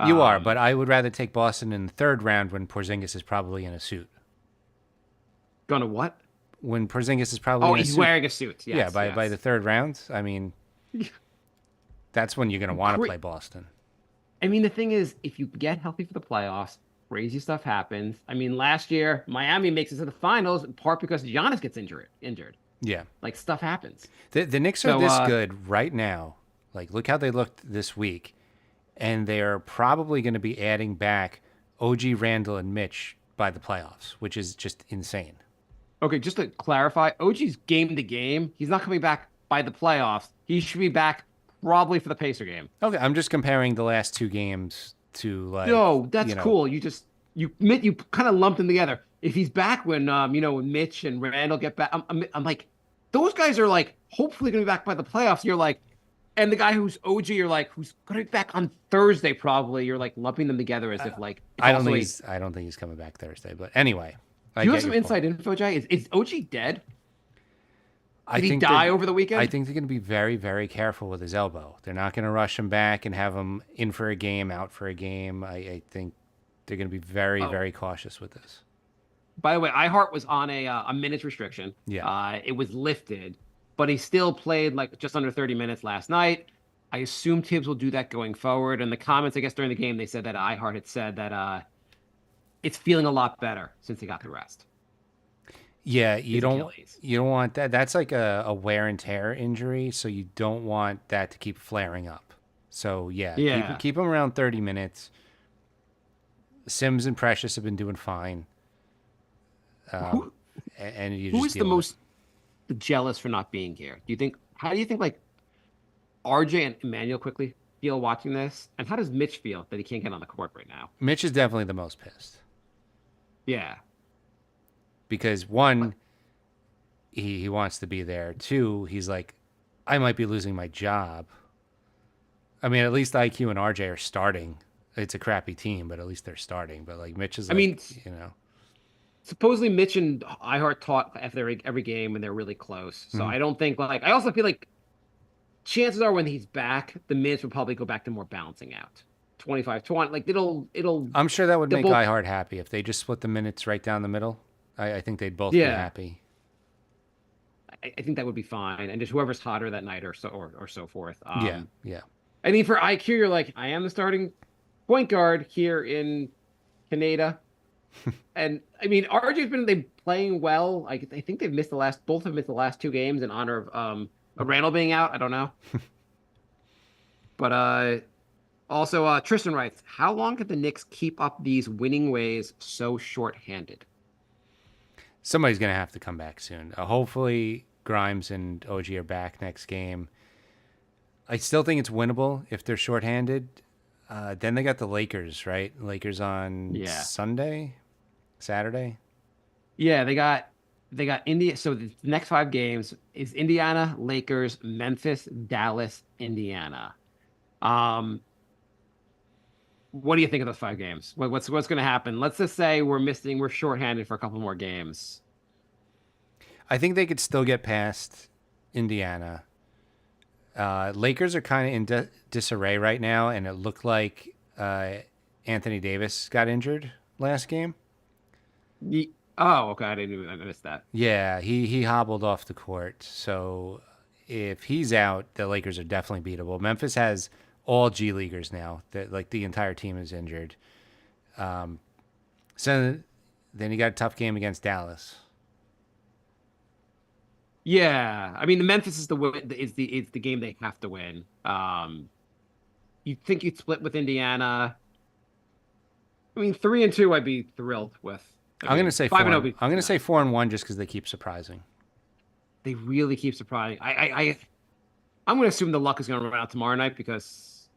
You are, but I would rather take Boston in the 3rd round when Porzingis is probably in a suit. Gonna what? When Porzingis is probably in a he's suit. wearing a suit. Yes, Yeah, by the 3rd round, I mean, that's when you're going to want to play Boston. I mean, the thing is, if you get healthy for the playoffs, crazy stuff happens. I mean, last year, Miami makes it to the finals in part because Giannis gets injured. Yeah. Like, stuff happens. The Knicks are this good right now. Like, look how they looked this week. And they're probably going to be adding back OG, Randall, and Mitch by the playoffs, which is just insane. Okay, just to clarify, OG's game to game. He's not coming back by the playoffs. He should be back probably for the Pacer game. Okay, I'm just comparing the last 2 games to, like, No, that's you know, cool. You kind of lumped them together. If he's back when when Mitch and Randall get back, I'm like, those guys are like hopefully gonna be back by the playoffs. You're like, and the guy who's OG, you're like, who's gonna be back on Thursday probably. You're like lumping them together as if like I don't think he's coming back Thursday. But anyway, do you have some inside info, Jay? Is OG dead? Did he die over the weekend? I think they're going to be very, very careful with his elbow. They're not going to rush him back and have him in for a game, out for a game. I think they're going to be very, very cautious with this. By the way, iHeart was on a minutes restriction. Yeah. It was lifted, but he still played like just under 30 minutes last night. I assume Tibbs will do that going forward. And the comments, I guess, during the game, they said that iHeart had said that it's feeling a lot better since he got the rest. Yeah, you don't want that. That's like a wear and tear injury, so you don't want that to keep flaring up. So yeah. Keep him around 30 minutes. Sims and Precious have been doing fine. And you just who is the most jealous for not being here? How do you think like RJ and Emmanuel quickly feel watching this? And how does Mitch feel that he can't get on the court right now? Mitch is definitely the most pissed. Yeah. Because one, he wants to be there. Two, he's like, I might be losing my job. I mean, at least IQ and RJ are starting. It's a crappy team, but at least they're starting. But like Mitch is, supposedly Mitch and iHeart talk after every game, and they're really close. So I don't think I also feel like chances are when he's back, the minutes will probably go back to more balancing out. 25-20. Like it'll. I'm sure that would make iHeart happy if they just split the minutes right down the middle. I think they'd both be happy. I think that would be fine, and just whoever's hotter that night, or so forth. Yeah. I mean, for IQ, you're like, I am the starting point guard here in Canada, and I mean, RJ's been playing well. I think both have missed the last 2 games in honor of Randall being out. I don't know, but also Tristan writes, how long could the Knicks keep up these winning ways so shorthanded? Somebody's going to have to come back soon. Hopefully, Grimes and OG are back next game. I still think it's winnable if they're shorthanded. Then they got the Lakers, right? Lakers on Saturday. Yeah, they got India. So the next 5 games is Indiana, Lakers, Memphis, Dallas, Indiana. What do you think of those 5 games? What's going to happen? Let's just say we're shorthanded for a couple more games. I think they could still get past Indiana. Lakers are kind of in disarray right now, and it looked like Anthony Davis got injured last game. Oh, okay. I missed that. Yeah, he hobbled off the court. So if he's out, the Lakers are definitely beatable. Memphis has all G Leaguers now. Like the entire team is injured. So then you got a tough game against Dallas. Yeah, I mean, the Memphis is the game they have to win. You think you'd split with Indiana? I mean, 3-2, I'd be thrilled with. I'm going to say 5-0. I'm going to say 4-1 just because they keep surprising. They really keep surprising. I'm going to assume the luck is going to run out tomorrow night because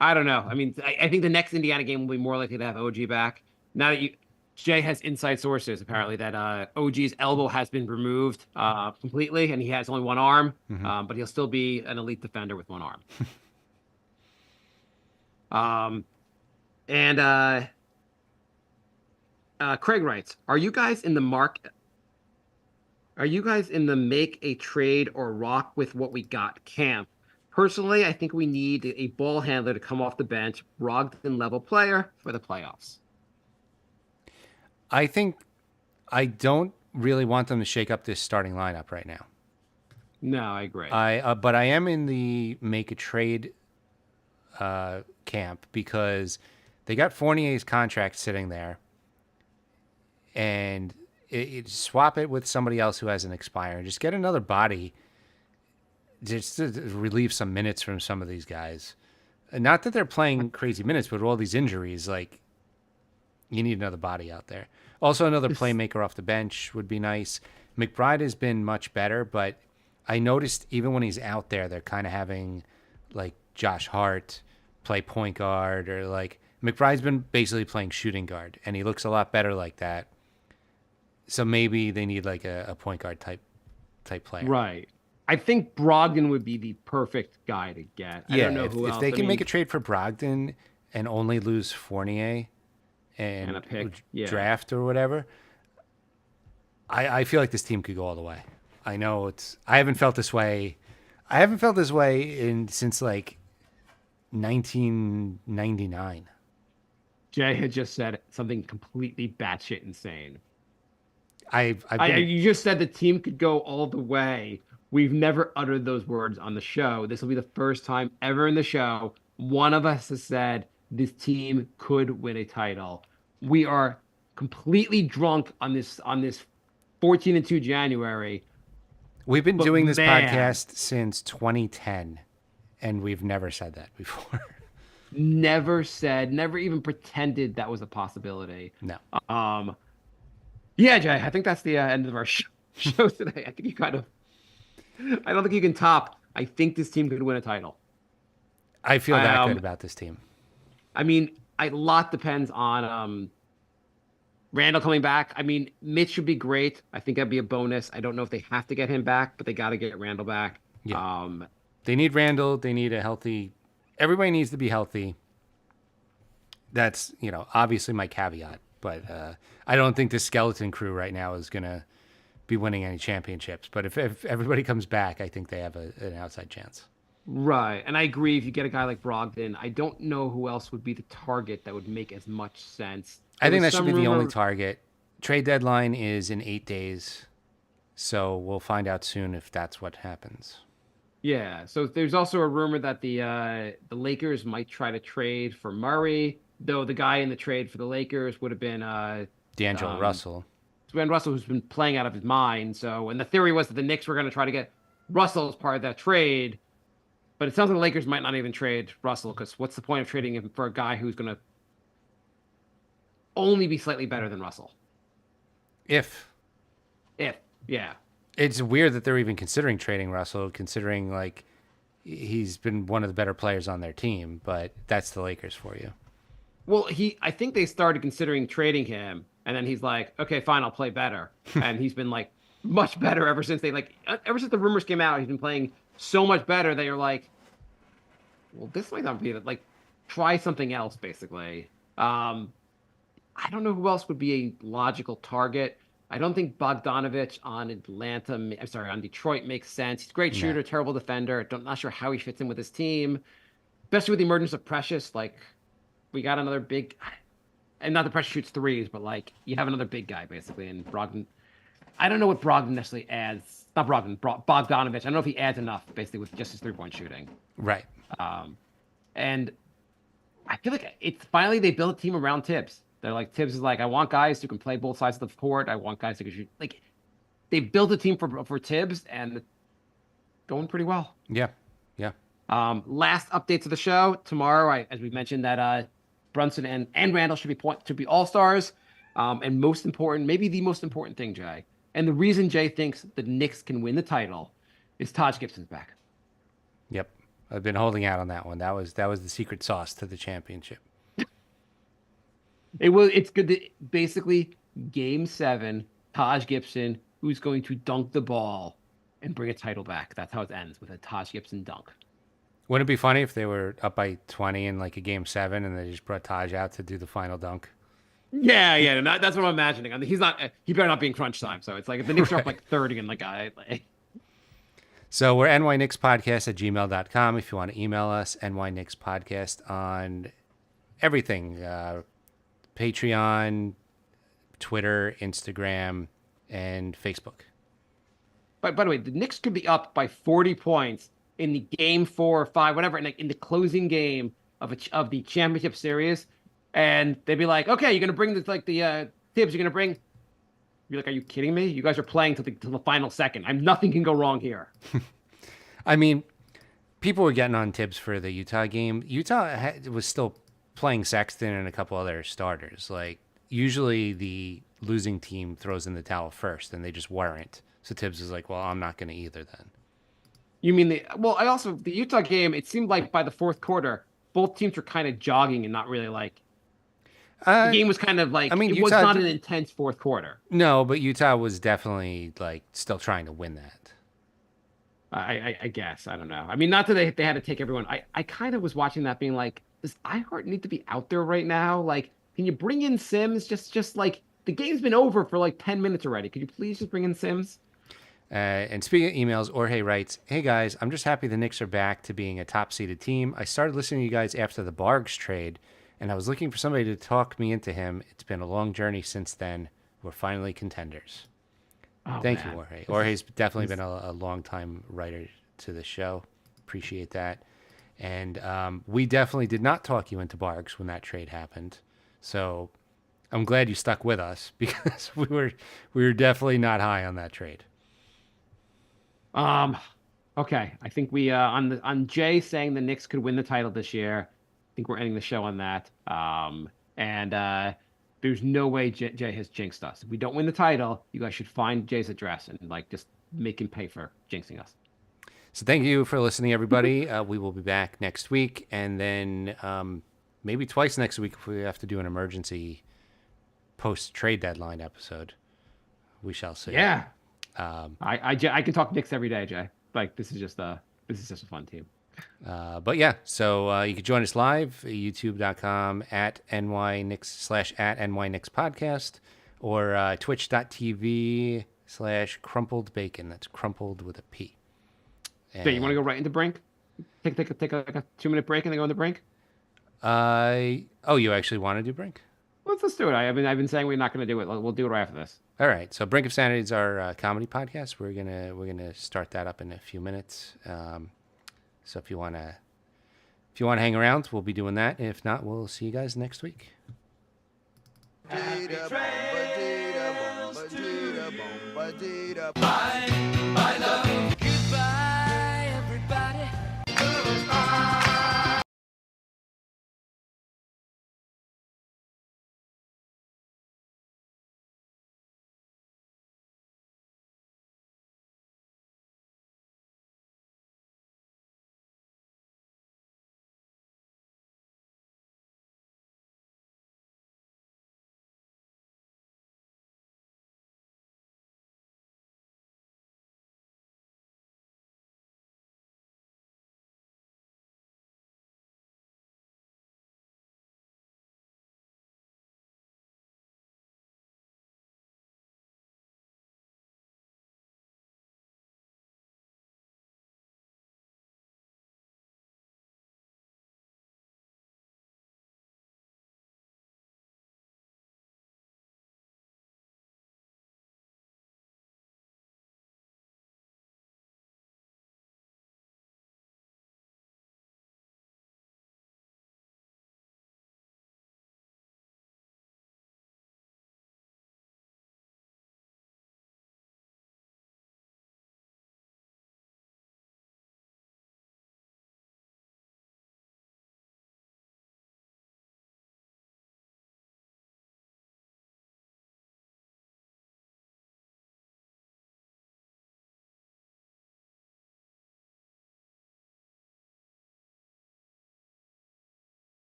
I don't know. I mean, I think the next Indiana game will be more likely to have OG back. Now that Jay has inside sources apparently that OG's elbow has been removed completely, and he has only one arm, but he'll still be an elite defender with one arm. Craig writes, Are you guys in the make a trade or rock with what we got camp? Personally, I think we need a ball handler to come off the bench, Brogdon level player for the playoffs. I think I don't really want them to shake up this starting lineup right now. No, I agree. But I am in the make a trade camp because they got Fournier's contract sitting there, and swap it with somebody else who hasn't expired. Just get another body. just to relieve some minutes from some of these guys. Not that they're playing crazy minutes, but all these injuries, like you need another body out there. Also, another playmaker off the bench would be nice. McBride has been much better, but I noticed even when he's out there, they're kind of having like Josh Hart play point guard, or like McBride's been basically playing shooting guard, and he looks a lot better like that. So maybe they need like a point guard type player. Right. I think Brogdon would be the perfect guy to get. I Yeah, don't know who if else. they can make a trade for Brogdon and only lose Fournier and a pick, draft or whatever, I feel like this team could go all the way. I know I haven't felt this way. I haven't felt this way since like 1999. Jay had just said something completely batshit insane. You You just said the team could go all the way. We've never uttered those words on the show. This will be the first time ever in the show one of us has said this team could win a title. We are completely drunk on this 14-2 January. We've been doing this man. podcast since 2010, and we've never said that before. Never even pretended that was a possibility. No. Yeah, Jay, I think that's the end of our show today. I think I don't think you can top. I think this team could win a title. I feel that good about this team. I mean, a lot depends on Randall coming back. I mean, Mitch would be great. I think that'd be a bonus. I don't know if they have to get him back, but they got to get Randall back. Yeah. They need Randall. They need everybody needs to be healthy. That's, obviously my caveat, but I don't think the skeleton crew right now is going to be winning any championships. But if everybody comes back, I think they have an outside chance. Right. And I agree. If you get a guy like Brogdon, I don't know who else would be the target that would make as much sense. I think that should be the only target. Trade deadline is in 8 days. So we'll find out soon if that's what happens. Yeah. So there's also a rumor that the Lakers might try to trade for Murray, though the guy in the trade for the Lakers would have been D'Angelo Russell. D'Angelo Russell, who's been playing out of his mind. So, and the theory was that the Knicks were going to try to get Russell as part of that trade. But it sounds like the Lakers might not even trade Russell, because what's the point of trading him for a guy who's going to only be slightly better than Russell? If, yeah. It's weird that they're even considering trading Russell, considering like he's been one of the better players on their team, but that's the Lakers for you. Well, I think they started considering trading him, and then he's like, okay, fine, I'll play better. And he's been like much better ever since ever since the rumors came out. He's been playing so much better that you're like, well, this might not be like, try something else, basically. I don't know who else would be a logical target. I don't think Bogdanovich on Detroit makes sense. He's a great shooter, terrible defender. Not sure how he fits in with his team, especially with the emergence of Precious. Like, we got another big, and not that Precious shoots threes, but like you have another big guy basically. And Brogdon, I don't know what Brogdon necessarily adds. Not Brogdon, Bogdanovich. I don't know if he adds enough basically with just his 3-point shooting. Right. And I feel like it's finally they built a team around Tibbs. They're like, Tibbs is like, I want guys who can play both sides of the court. I want guys who can shoot. Like, they built a team for Tibbs, and it's going pretty well. Yeah. Last update to the show tomorrow. As we mentioned, that Brunson and Randall should be all-stars. And most important, maybe the most important thing, Jay, and the reason Jay thinks the Knicks can win the title is Taj Gibson's back. Yep. I've been holding out on that one. That was the secret sauce to the championship. It's good to basically Game 7, Taj Gibson, who's going to dunk the ball and bring a title back. That's how it ends, with a Taj Gibson dunk. Wouldn't it be funny if they were up by 20 in like a Game 7 and they just brought Taj out to do the final dunk? Yeah. That's what I'm imagining. I mean, he better not be in crunch time. So it's like if the Knicks are up like 30 and So we're nyknickspodcast@gmail.com if you want to email us, nyknickspodcast on everything. Patreon, Twitter, Instagram, and Facebook. But by the way, the Knicks could be up by 40 points in the game 4 or 5, whatever, in the closing game of the championship series, and they'd be like, "Okay, you're gonna bring this like the Tibbs. You're gonna bring." You're like, "Are you kidding me? You guys are playing till the final second. Nothing can go wrong here." I mean, people were getting on Tibbs for the Utah game. Utah was still playing Sexton and a couple other starters. Like, usually the losing team throws in the towel first, and they just weren't. So Tibbs was like, well, I'm not going to either then. You mean the Utah game, it seemed like by the fourth quarter, both teams were kind of jogging and not really like the Uh, game was kind of I like mean, it was Utah, not an intense fourth quarter. no, but Utah was definitely like still trying to win that. I guess. I don't know. I mean, not that they had to take everyone. I kind of was watching that being like, does iHeart need to be out there right now? Like, can you bring in Sims? Just like the game's been over for like 10 minutes already. Could you please just bring in Sims? And speaking of emails, Jorge writes, "Hey guys, I'm just happy the Knicks are back to being a top-seeded team. I started listening to you guys after the Bargs trade, and I was looking for somebody to talk me into him. It's been a long journey since then. We're finally contenders." Oh Thank you, man. Jorge. This Jorge's is definitely this been a long-time writer to the show. Appreciate that. And we definitely did not talk you into Bargs when that trade happened. So I'm glad you stuck with us because we were definitely not high on that trade. um okay. I think we on Jay saying the Knicks could win the title this year. I think we're ending the show on that. And there's no way Jay has jinxed us. If we don't win the title, you guys should find Jay's address and like just make him pay for jinxing us. So thank you for listening, everybody. We will be back next week, and then maybe twice next week if we have to do an emergency post-trade deadline episode. We shall see. Yeah. I can talk Knicks every day, Jay. Like this is just a fun team. But yeah, so you can join us live, youtube.com at nynix podcast, or twitch.tv/crumpled bacon. That's crumpled with a P. Jay, you want to And go right into Brink? Take like a 2 minute break and then go into Brink? oh, you actually want to do Brink? Let's do it. I've been saying we're not going to do it. We'll do it right after this. All right. So Brink of Sanity is our comedy podcast. We're gonna start that up in a few minutes. So if you wanna hang around, we'll be doing that. If not, we'll see you guys next week.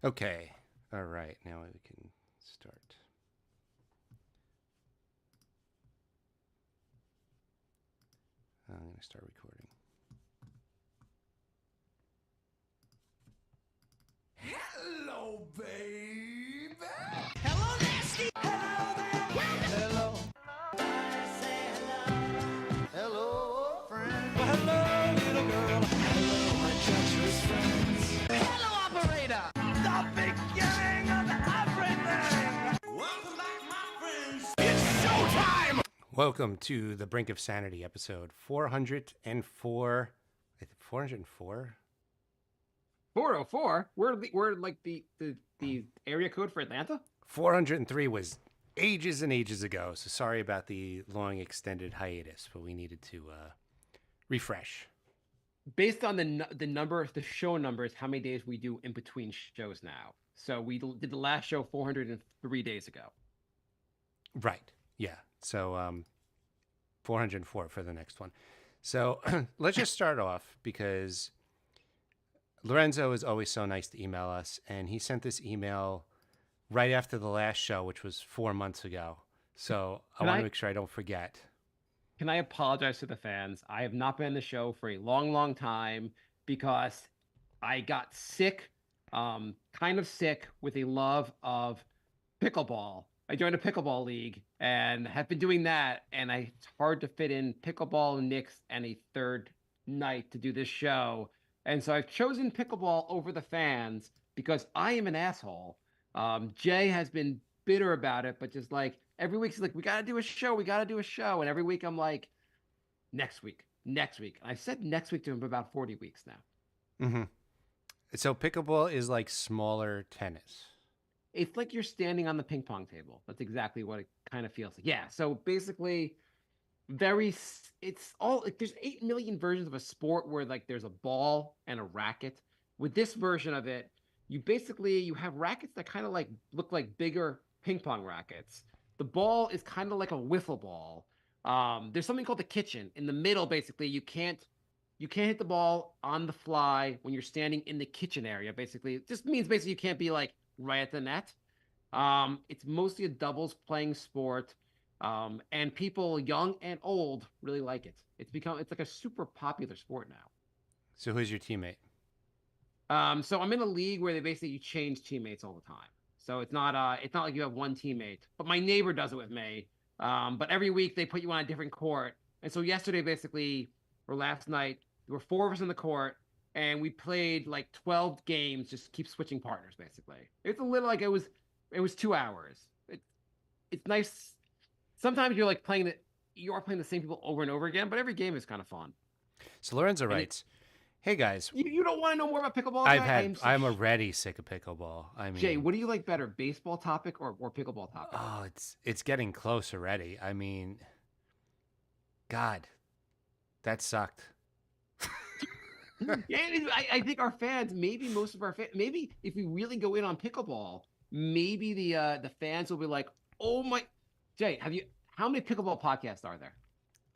Okay. All right. Now we can start. I'm going to start recording. Hello, baby. Hello, nasty. Hello there. Hello. I say hello. Hello, friend. Well, hello, little girl. Hello, my treacherous friends. Hello, operator. The beginning of everything. Welcome back, my friends. It's showtime. Welcome to the Brink of Sanity, episode 404. 404? 404. We're like the area code for Atlanta. 403 was ages and ages ago, so sorry about the long extended hiatus, but we needed to refresh. Based on the number, the show numbers, how many days we do in between shows now. So we did the last show 403 days ago. Right. Yeah. So 404 for the next one. So let's just start off because Lorenzo is always so nice to email us, and he sent this email right after the last show, which was 4 months ago. So I want to make sure I don't forget. Can I apologize to the fans? I have not been on the show for a long, long time because I got sick, kind of sick with a love of pickleball. I joined a pickleball league and have been doing that, and it's hard to fit in pickleball, Knicks, and a third night to do this show. And so I've chosen pickleball over the fans because I am an asshole. Jay has been bitter about it, but just like every week he's like, we got to do a show. We got to do a show. And every week I'm like, next week. And I said next week to him for about 40 weeks now. Mm-hmm. So pickleball is like smaller tennis. It's like you're standing on the ping pong table. That's exactly what it kind of feels like. Yeah. So basically, it's all like there's 8 million versions of a sport where like there's a ball and a racket. With this version of it, you have rackets that kind of like look like bigger ping pong rackets. The ball is kind of like a wiffle ball. There's something called the kitchen in the middle. Basically, you can't hit the ball on the fly when you're standing in the kitchen area. Basically, it just means basically you can't be like right at the net. It's mostly a doubles playing sport. And people young and old really like it. It's like a super popular sport now. So who's your teammate? So I'm in a league where you change teammates all the time. So it's not like you have one teammate, but my neighbor does it with me. But every week they put you on a different court. And so yesterday, or last night, there were 4 of us in the court and we played like 12 games, just keep switching partners, basically. It's a little like it was 2 hours. It's nice. Sometimes you are playing the same people over and over again, but every game is kind of fun. So Lorenzo writes, "Hey guys, you don't want to know more about pickleball? I'm already sick of pickleball. I mean, Jay, what do you like better, baseball topic or pickleball topic? Oh, it's getting close already. I mean, God, that sucked." Yeah, I think our fans, maybe most of our fans, maybe if we really go in on pickleball, maybe the fans will be like, "Oh my, Jay, how many pickleball podcasts are there?"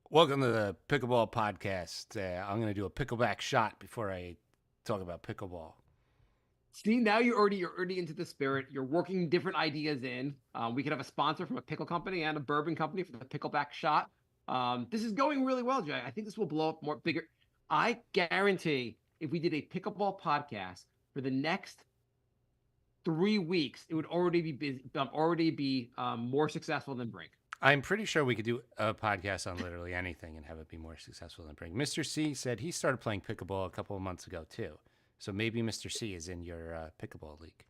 Welcome to the Pickleball Podcast. I'm going to do a pickleback shot before I talk about pickleball. See, now you're already into the spirit. You're working different ideas in. We could have a sponsor from a pickle company and a bourbon company for the pickleback shot. This is going really well, Jay. I think this will blow up bigger. I guarantee if we did a pickleball podcast for the next 3 weeks, it would already be more successful than Brink. I'm pretty sure we could do a podcast on literally anything and have it be more successful than Brink. Mr. C said he started playing pickleball a couple of months ago too. So maybe Mr. C is in your pickleball league.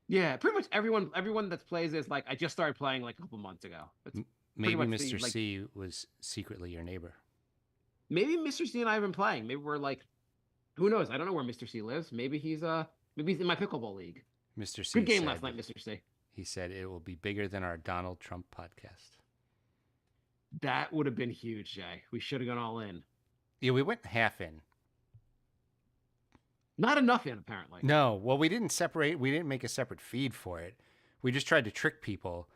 Yeah, pretty much everyone that plays is like, I just started playing like a couple months ago. Maybe Mr. C was secretly your neighbor. Maybe Mr. C and I have been playing. Maybe we're like, who knows? I don't know where Mr. C lives. Maybe he's in my pickleball league. Mr. C Good game last night, Mr. C. He said it will be bigger than our Donald Trump podcast. That would have been huge, Jay. We should have gone all in. Yeah, we went half in. Not enough in, apparently. No, well, we didn't make a separate feed for it. We just tried to trick people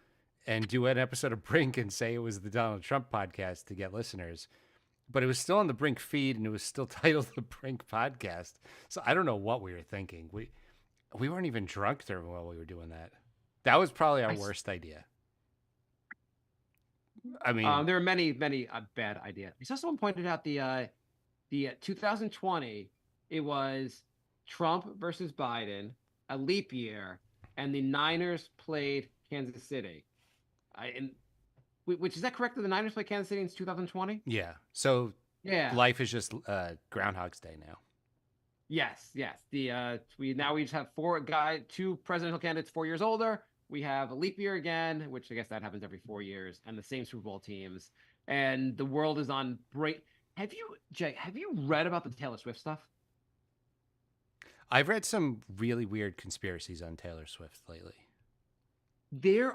and do an episode of Brink and say it was the Donald Trump podcast to get listeners. But it was still on the Brink feed and it was still titled the Brink podcast. So I don't know what we were thinking. We weren't even drunk during while we were doing that. That was probably our I s- worst idea. I mean, there are many, many bad ideas. I saw someone pointed out the 2020. It was Trump versus Biden, a leap year, and the Niners played Kansas City. And which is that correct? That the Niners played Kansas City in 2020? yeah. So Yeah. life is just Groundhog's Day now. Yes, yes. We just have two presidential candidates 4 years older. We have a leap year again, which I guess that happens every 4 years, and the same Super Bowl teams. And the world is on break. Have you read about the Taylor Swift stuff? I've read some really weird conspiracies on Taylor Swift lately. The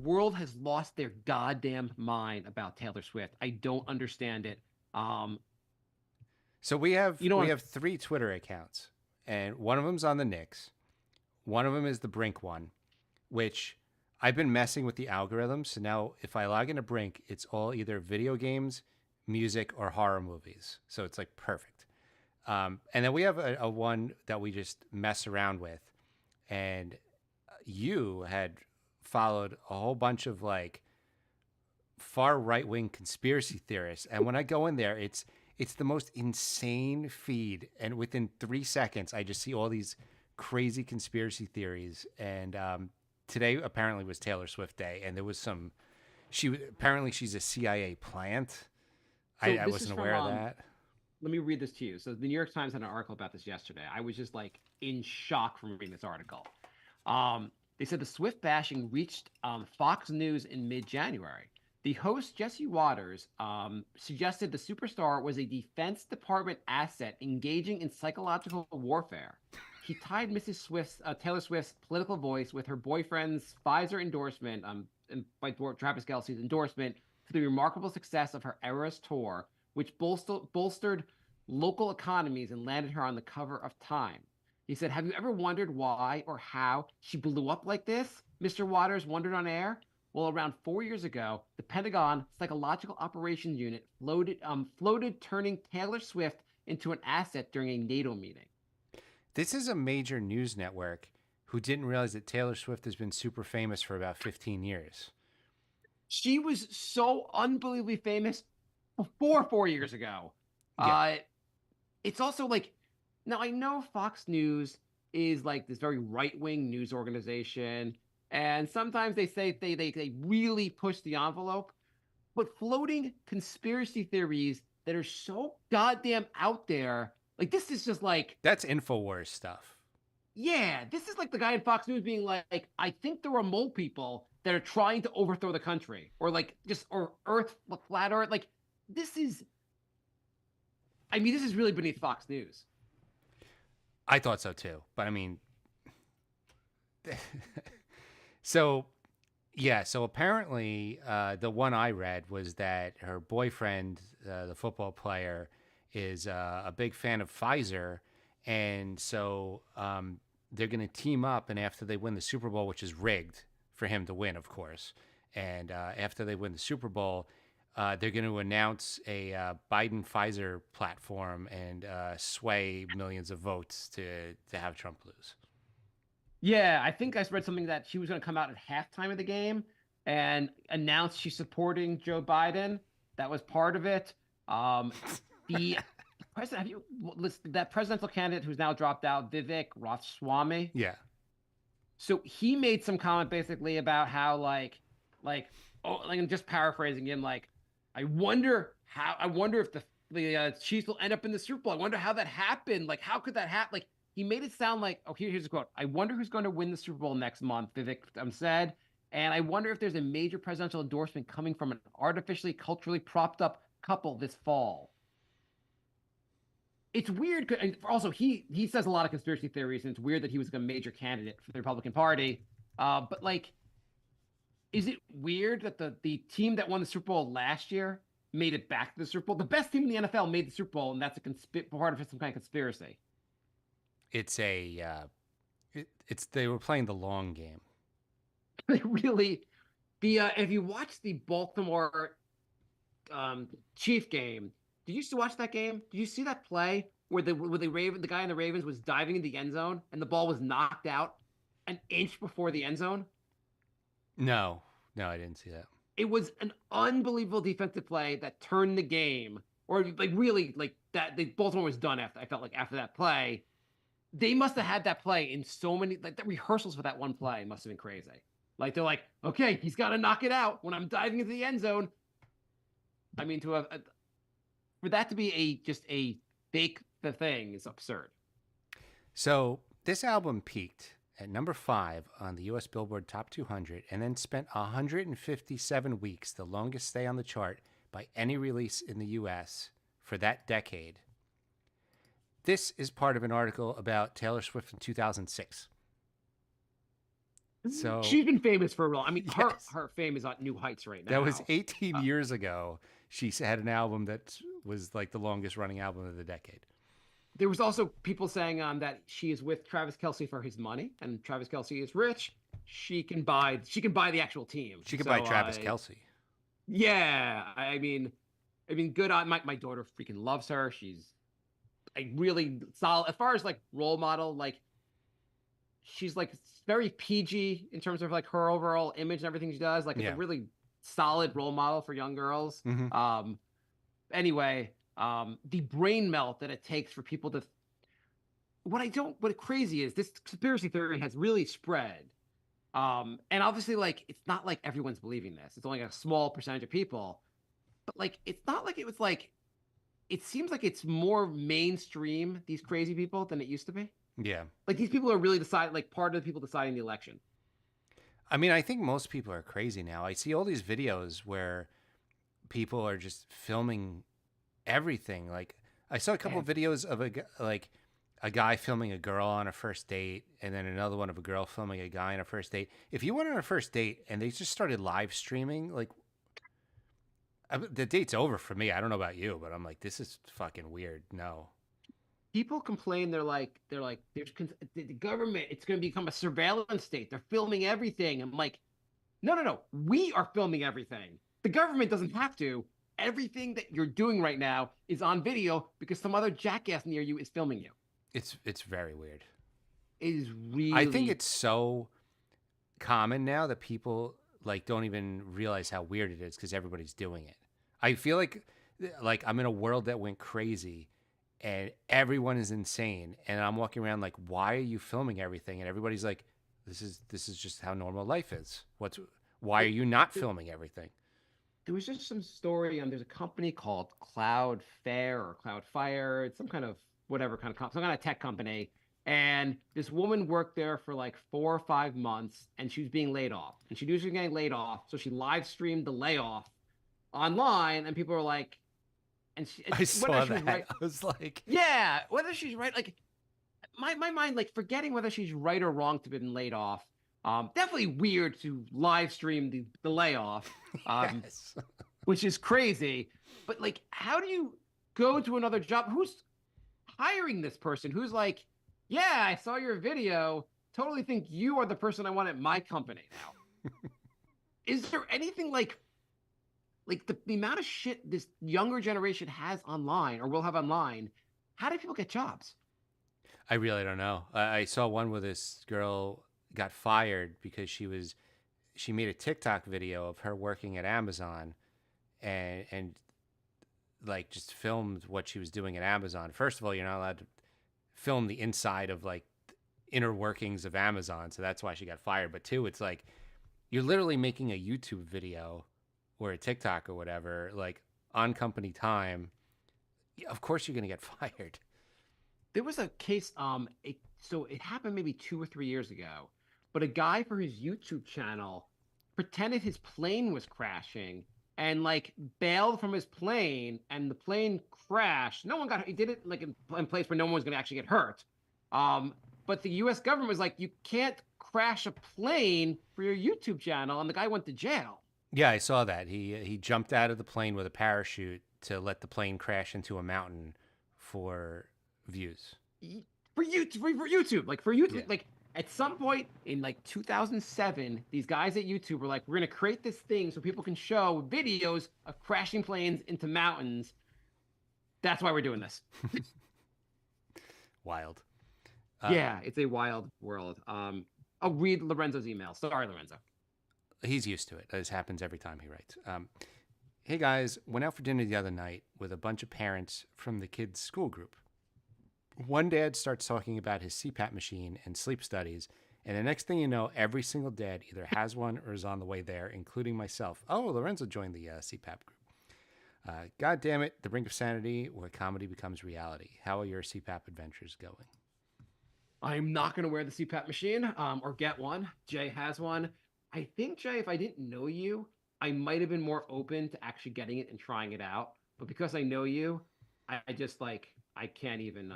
world has lost their goddamn mind about Taylor Swift. I don't understand it. Um, So we have you know we what? have 3 Twitter accounts, and one of them's on the Knicks. One of them is the Brink one, which I've been messing with the algorithm. So now if I log into Brink, it's all either video games, music, or horror movies. So it's like perfect. And then we have a one that we just mess around with. And you had followed a whole bunch of like far right wing conspiracy theorists. And when I go in there, it's the most insane feed. And within 3 seconds, I just see all these crazy conspiracy theories. And today apparently was Taylor Swift Day, and there was some. Apparently she's a CIA plant. So I this is wasn't from aware of that. let me read this to you. So the New York Times had an article about this yesterday. I was just like in shock from reading this article. They said the Swift bashing reached Fox News in mid-January. The host Jesse Waters suggested the superstar was a Defense Department asset engaging in psychological warfare. He tied Taylor Swift's political voice with her boyfriend's Pfizer endorsement, and by Travis Kelce's endorsement to the remarkable success of her Eras tour, which bolstered local economies and landed her on the cover of Time. He said, "Have you ever wondered why or how she blew up like this?" Mr. Waters wondered on air. Well, around 4 years ago, the Pentagon Psychological Operations Unit floated turning Taylor Swift into an asset during a NATO meeting. This is a major news network who didn't realize that Taylor Swift has been super famous for about 15 years. She was so unbelievably famous before 4 years ago. Yeah. Uh, it's also like now I know Fox News is like this very right-wing news organization, and sometimes they say they really push the envelope, but floating conspiracy theories that are so goddamn out there, like this is just like, That's InfoWars stuff. yeah, this is like the guy in Fox News being like, I think there are mole people that are trying to overthrow the country, or like just or Earth flat Earth. Like this is, I mean, this is really beneath Fox News. I thought so too. But I mean, so yeah, so apparently the one I read was that her boyfriend, the football player, is a big fan of Pfizer. And so they're going to team up. And after they win the Super Bowl, which is rigged for him to win, of course, and after they win the Super Bowl, they're going to announce a Biden Pfizer platform and sway millions of votes to have Trump lose. Yeah, I think I read something that she was going to come out at halftime of the game and announce she's supporting Joe Biden. That was part of it. The president, have you listed that presidential candidate who's now dropped out, Vivek Ramaswamy? Yeah. So he made some comment basically about how oh, like I'm just paraphrasing him, like I wonder if the Chiefs will end up in the Super Bowl. I wonder how that happened. Like how could that happen? Like he made it sound like, oh, here's a quote. I wonder who's going to win the Super Bowl next month, Vivek said. And I wonder if there's a major presidential endorsement coming from an artificially culturally propped up couple this fall. It's weird. And also, he says a lot of conspiracy theories, and it's weird that he was like a major candidate for the Republican Party. But like, is it weird that the team that won the Super Bowl last year made it back to the Super Bowl? The best team in the NFL made the Super Bowl, and that's part of some kind of conspiracy. It's it's they were playing the long game. They really if you watch the Baltimore Chief game, did you used to watch that game? Did you see that play where the guy in the Ravens was diving in the end zone and the ball was knocked out an inch before the end zone? No, I didn't see that. It was an unbelievable defensive play that turned the game, or like really like that. Baltimore was done after. I felt like after that play, they must have had that play in so many like the rehearsals for that one play must have been crazy. Like they're like, okay, he's got to knock it out when I'm diving into the end zone. I mean, to have for that to be just a fake the thing is absurd. So this album peaked at number 5 on the U.S. Billboard Top 200 and then spent 157 weeks, the longest stay on the chart by any release in the U.S. for that decade. This is part of an article about Taylor Swift in 2006. So She's been famous for a while. I mean, yes. her fame is at new heights right now. That was 18 years ago. She had an album that was like the longest running album of the decade. There was also people saying that she is with Travis Kelce for his money, and Travis Kelce is rich. She can buy the actual team. She could buy Travis Kelce. Yeah, I mean, good on my daughter. Freaking loves her. She's a really solid as far as like role model. Like she's like very PG in terms of like her overall image and everything she does. Like it's a really solid role model for young girls. Mm-hmm. Anyway. The brain melt that it takes for people to what crazy is this conspiracy theory has really spread. And obviously like it's not like everyone's believing this. It's only a small percentage of people. But like it's not like it was like it seems like it's more mainstream, these crazy people, than it used to be. Yeah. Like these people are really part of the people deciding the election. I mean, I think most people are crazy now. I see all these videos where people are just filming everything. Like I saw a couple of videos of a guy filming a girl on a first date, and then another one of a girl filming a guy on a first date. If you went on a first date and they just started live streaming, like the date's over for me. I don't know about you, but I'm like, this is fucking weird. No. People complain. They're like, there's the government. It's going to become a surveillance state. They're filming everything. I'm like, no. We are filming everything. The government doesn't have to. Everything that you're doing right now is on video because some other jackass near you is filming you. It's very weird. It is really. I think it's so common now that people like don't even realize how weird it is because everybody's doing it. I feel like I'm in a world that went crazy and everyone is insane, and I'm walking around like, why are you filming everything? And everybody's like, this is just how normal life is. Why are you not filming everything? There was just some story on there's a company called Cloudflare or Cloudfire. It's some kind of some kind of tech company. And this woman worked there for like 4 or 5 months and she was being laid off. And she knew she was getting laid off. So she live streamed the layoff online and people were like, I saw that. Right, I was like, yeah, whether she's right, like my mind, like forgetting whether she's right or wrong to have been laid off. Definitely weird to live stream the layoff, yes. Which is crazy. But like, how do you go to another job? Who's hiring this person? Who's like, yeah, I saw your video. Totally think you are the person I want at my company now. Is there anything like the amount of shit this younger generation has online or will have online? How do people get jobs? I really don't know. I saw one where this girl got fired because she made a TikTok video of her working at Amazon and like just filmed what she was doing at Amazon. First of all, you're not allowed to film the inside of like inner workings of Amazon, so that's why she got fired. But two, it's like you're literally making a YouTube video or a TikTok or whatever, like on company time. Of course you're going to get fired. There was a case, so it happened maybe 2 or 3 years ago, but a guy for his YouTube channel pretended his plane was crashing and like bailed from his plane, and the plane crashed. He did it like in place where no one was going to actually get hurt. But the U.S. government was like, you can't crash a plane for your YouTube channel, and the guy went to jail. Yeah, I saw that. He jumped out of the plane with a parachute to let the plane crash into a mountain for views. For YouTube, like for YouTube, yeah. Like at some point in like 2007, these guys at YouTube were like, we're going to create this thing so people can show videos of crashing planes into mountains. That's why we're doing this. Wild. Yeah, it's a wild world. I'll read Lorenzo's email. Sorry, Lorenzo. He's used to it. This happens every time he writes. Hey guys, went out for dinner the other night with a bunch of parents from the kids' school group. One dad starts talking about his CPAP machine and sleep studies, and the next thing you know, every single dad either has one or is on the way there, including myself. Oh, Lorenzo joined the CPAP group. God damn it, the Brink of Sanity, where comedy becomes reality. How are your CPAP adventures going? I'm not going to wear the CPAP machine or get one. Jay has one. I think, Jay, if I didn't know you, I might have been more open to actually getting it and trying it out. But because I know you, I just like, I can't even,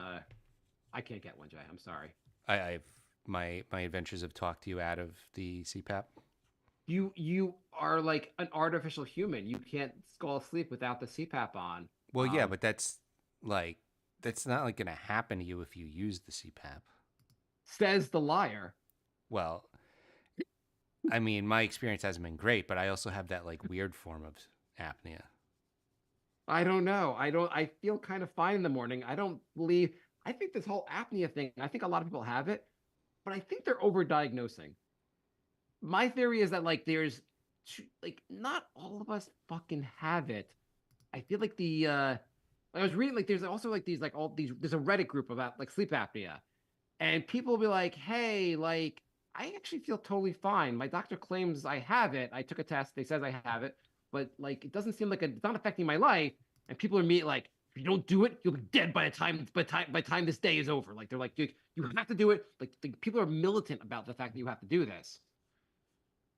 I can't get one, Jay. I'm sorry. I've my adventures have talked you out of the CPAP. You are like an artificial human. You can't fall asleep without the CPAP on. Well, yeah, but that's not like going to happen to you if you use the CPAP. Says the liar. Well, I mean, my experience hasn't been great, but I also have that like weird form of apnea. I don't know. I feel kind of fine in the morning. I don't believe, I think this whole apnea thing, I think a lot of people have it, but I think they're overdiagnosing. My theory is that like like not all of us fucking have it. I feel like I was reading like there's also like these like all these there's a Reddit group about like sleep apnea. And people will be like, "Hey, like I actually feel totally fine. My doctor claims I have it. I took a test. They says I have it, but like it doesn't seem like it's not affecting my life." And people are me like, "If you don't do it, you'll be dead by the time this day is over." Like they're like, "You have to do it." Like people are militant about the fact that you have to do this.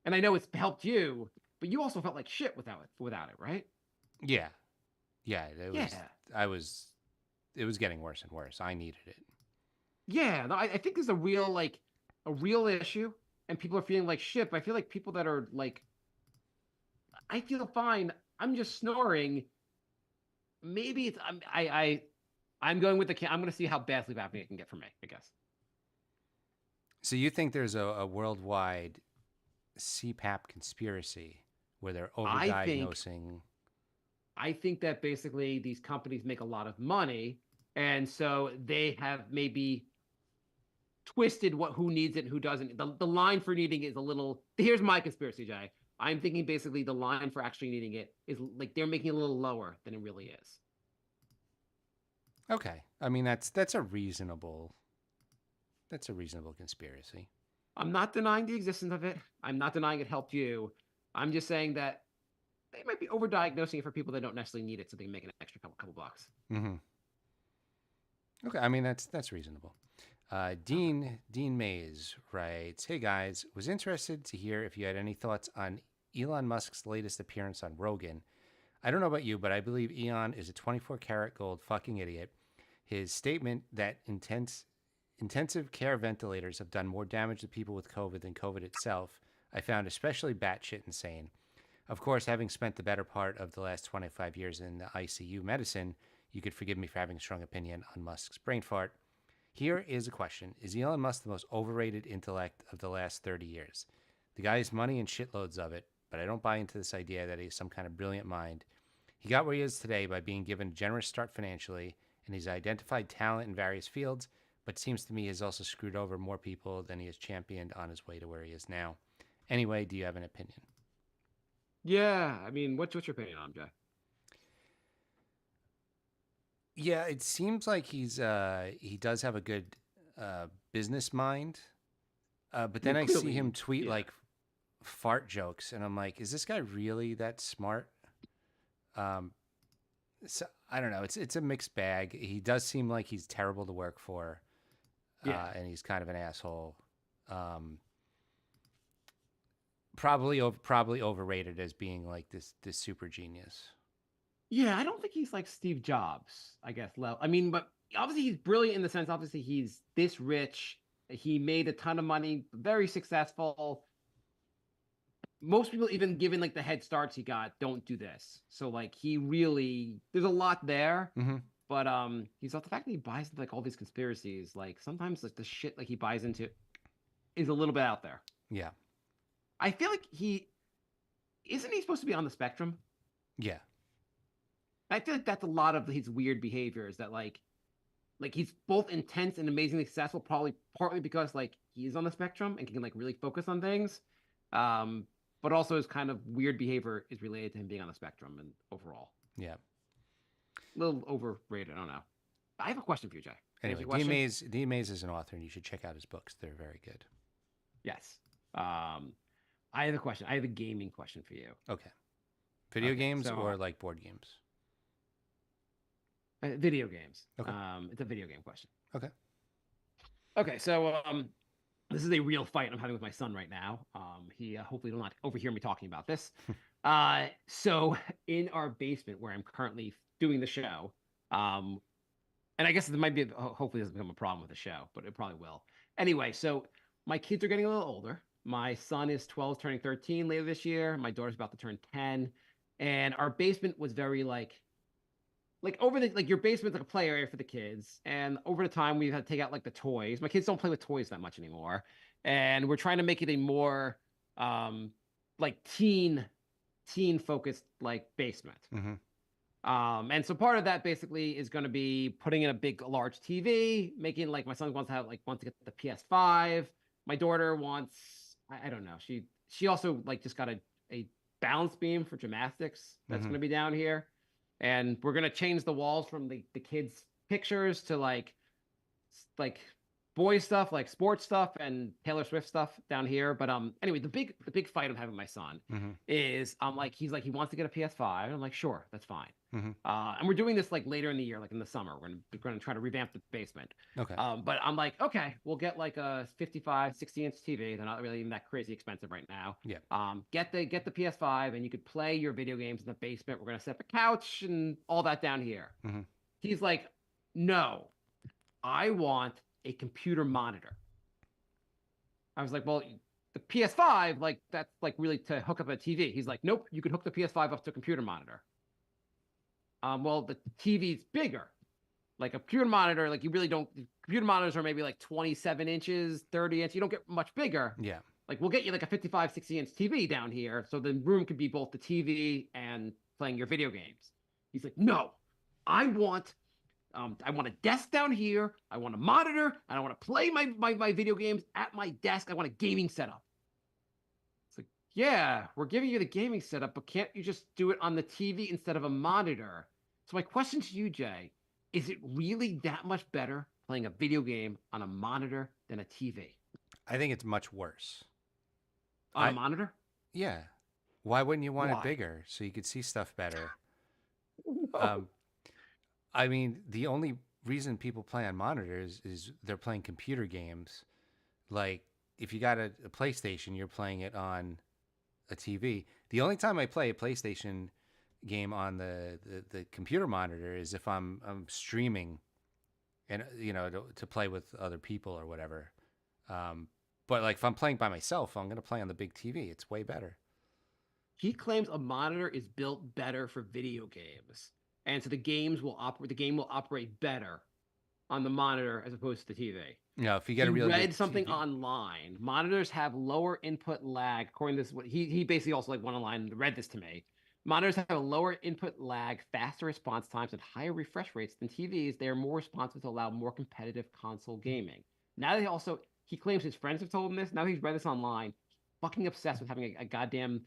And I know it's helped you, but you also felt like shit without it, right? Yeah, yeah, it was. Yeah. It was getting worse and worse. I needed it. Yeah, no, I think there's a real issue, and people are feeling like shit. But I feel like people that are like, I feel fine. I'm just snoring. Maybe it's I'm going with I'm going to see how bad sleep apnea can get for me. I guess. So you think there's a worldwide CPAP conspiracy where they're I think overdiagnosing? I think that basically these companies make a lot of money, and so they have maybe twisted what who needs it and who doesn't. The line for needing it is a little. Here's my conspiracy, Jay. I'm thinking basically the line for actually needing it is like they're making it a little lower than it really is. Okay, I mean that's a reasonable conspiracy. I'm not denying the existence of it. I'm not denying it helped you. I'm just saying that they might be overdiagnosing it for people that don't necessarily need it, so they can make an extra couple bucks. Hmm. Okay, I mean that's reasonable. Dean Mays writes, "Hey guys, was interested to hear if you had any thoughts on Elon Musk's latest appearance on Rogan. I don't know about you, but I believe Elon is a 24 karat gold fucking idiot. His statement that intensive care ventilators have done more damage to people with COVID than COVID itself, I found especially batshit insane. Of course, having spent the better part of the last 25 years in the ICU medicine, you could forgive me for having a strong opinion on Musk's brain fart. Here is a question. Is Elon Musk the most overrated intellect of the last 30 years? The guy has money and shitloads of it, but I don't buy into this idea that he's some kind of brilliant mind. He got where he is today by being given a generous start financially, and he's identified talent in various fields, but seems to me he's also screwed over more people than he has championed on his way to where he is now. Anyway, do you have an opinion?" Yeah, I mean, what's your opinion on him, Jay? Yeah, it seems like he does have a good business mind, but then Well, I see clearly, him tweet yeah. like fart jokes, and I'm like, is this guy really that smart? So I don't know. It's a mixed bag. He does seem like he's terrible to work for, Yeah. and he's kind of an asshole. Probably overrated as being like this super genius. Yeah, I don't think he's like Steve Jobs, I guess. I mean, but obviously he's brilliant in the sense, obviously he's this rich. He made a ton of money, very successful. Most people, even given like the head starts he got, don't do this. So like he really, there's a lot there. Hmm. But he's the fact that he buys into like all these conspiracies, like sometimes like the shit like he buys into is a little bit out there. Yeah, I feel like he isn't he supposed to be on the spectrum? yeah, I feel like that's a lot of his weird behaviors that like like he's both intense and amazingly successful, probably partly because like he's on the spectrum and can like really focus on things. Um, but also his kind of weird behavior is related to him being on the spectrum and overall. Yeah. A little overrated, I don't know. I have a question for you, Jay. Can I ask Anyway, you a question? D. Mays is an author, and you should check out his books. They're very good. Yes. I have a question. I have a gaming question for you. Okay. Video Okay, games so or like board games? video games. Okay. It's a video game question. Okay. Okay, so this is a real fight I'm having with my son right now. He hopefully will not overhear me talking about this. So in our basement where I'm currently doing the show, and I guess it might be hopefully it doesn't become a problem with the show, but it probably will. Anyway, so my kids are getting a little older. My son is 12, turning 13 later this year. My daughter's about to turn 10, and our basement was very like over the like your basement's like a play area for the kids, and over the time we've had to take out like the toys. My kids don't play with toys that much anymore, and we're trying to make it a more like teen focused like basement. Mm-hmm. And so part of that basically is going to be putting in a large TV, making like my son wants to get the PS5. My daughter wants, I don't know. She also like just got a balance beam for gymnastics that's going to be down here. And we're going to change the walls from the kids' pictures to like boy stuff, like sports stuff and Taylor Swift stuff down here. But anyway, the big fight I'm having with my son is he's like he wants to get a PS5, and I'm like, sure, that's fine. And we're doing this like later in the year, like in the summer. We're gonna try to revamp the basement. Okay. But I'm like, okay, we'll get like a 55, 60-inch TV. They're not really even that crazy expensive right now. Yeah. Get the PS5, and you could play your video games in the basement. We're gonna set up a couch and all that down here. He's like, no, I want a computer monitor. I was like, well, the PS5, like that's like really to hook up a TV. He's like, nope, you could hook the PS5 up to a computer monitor. Well, the TV's bigger. Like a computer monitor, like you really don't. Computer monitors are maybe like 27 inches, 30 inches. You don't get much bigger. Yeah. Like we'll get you like a 55, 60-inch TV down here, so the room could be both the TV and playing your video games. He's like, no, I want a desk down here. I want a monitor. I want to play my video games at my desk. I want a gaming setup. It's like, yeah, we're giving you the gaming setup, but can't you just do it on the TV instead of a monitor? So my question to you, Jay, is it really that much better playing a video game on a monitor than a TV? I think it's much worse. On a monitor? Yeah. Why wouldn't you want Why? it bigger so you could see stuff better? No. I mean, the only reason people play on monitors is they're playing computer games. Like, if you got a PlayStation, you're playing it on a TV. The only time I play a PlayStation game on the computer monitor is if I'm streaming, and to play with other people or whatever. But like if I'm playing by myself, I'm gonna play on the big TV. It's way better. He claims a monitor is built better for video games, and so the game will operate better on the monitor as opposed to the TV. If you get He a really read good something TV. online. Monitors have lower input lag. According to this, what he basically also like went online and read this to me. Monitors have a lower input lag, faster response times, and higher refresh rates than TVs. They are more responsive to allow more competitive console gaming. Now he claims his friends have told him this. Now he's read this online. He's fucking obsessed with having a goddamn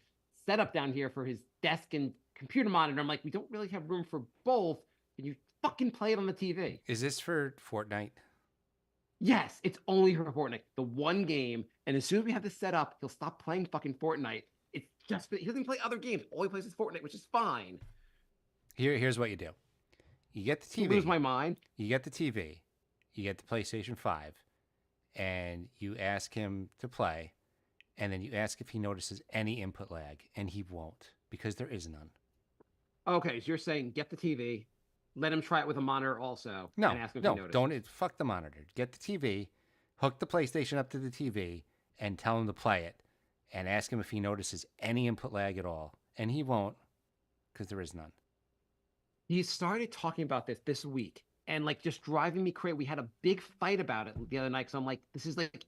setup down here for his desk and computer monitor. I'm like, we don't really have room for both. Can you fucking play it on the TV? Is this for Fortnite? Yes, it's only for Fortnite, the one game. And as soon as we have this set up, he'll stop playing fucking Fortnite. It's just he doesn't play other games. All he plays is Fortnite, which is fine. Here's what you do. You get the TV. I lose my mind. You get the TV. You get the PlayStation 5. And you ask him to play. And then you ask if he notices any input lag. And he won't, because there is none. Okay, so you're saying get the TV, let him try it with a monitor also, No, and ask him if he notices. don't. Fuck the monitor. Get the TV, hook the PlayStation up to the TV, and tell him to play it. And ask him if he notices any input lag at all. And he won't, because there is none. He started talking about this week, and like just driving me crazy. We had a big fight about it the other night, because I'm like, this is like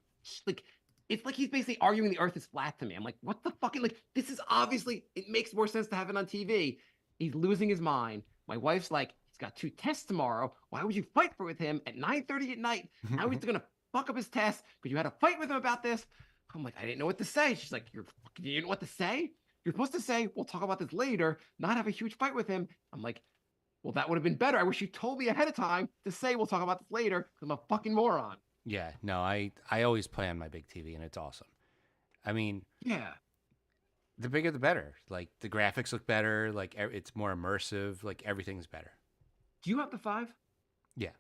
it's like he's basically arguing the earth is flat to me. I'm like, what the fucking, like, this is obviously, it makes more sense to have it on TV. He's losing his mind. My wife's like, he's got 2 tests tomorrow. Why would you fight with him at 9:30 at night? Now he's gonna fuck up his test because you had a fight with him about this. I'm like, I didn't know what to say. She's like, you didn't know what to say? You're supposed to say, we'll talk about this later, not have a huge fight with him. I'm like, well, that would have been better. I wish you told me ahead of time to say we'll talk about this later because I'm a fucking moron. Yeah, no, I always play on my big TV and it's awesome. I mean, Yeah. the bigger the better. Like the graphics look better, like it's more immersive, like everything's better. Do you have the 5? Yeah.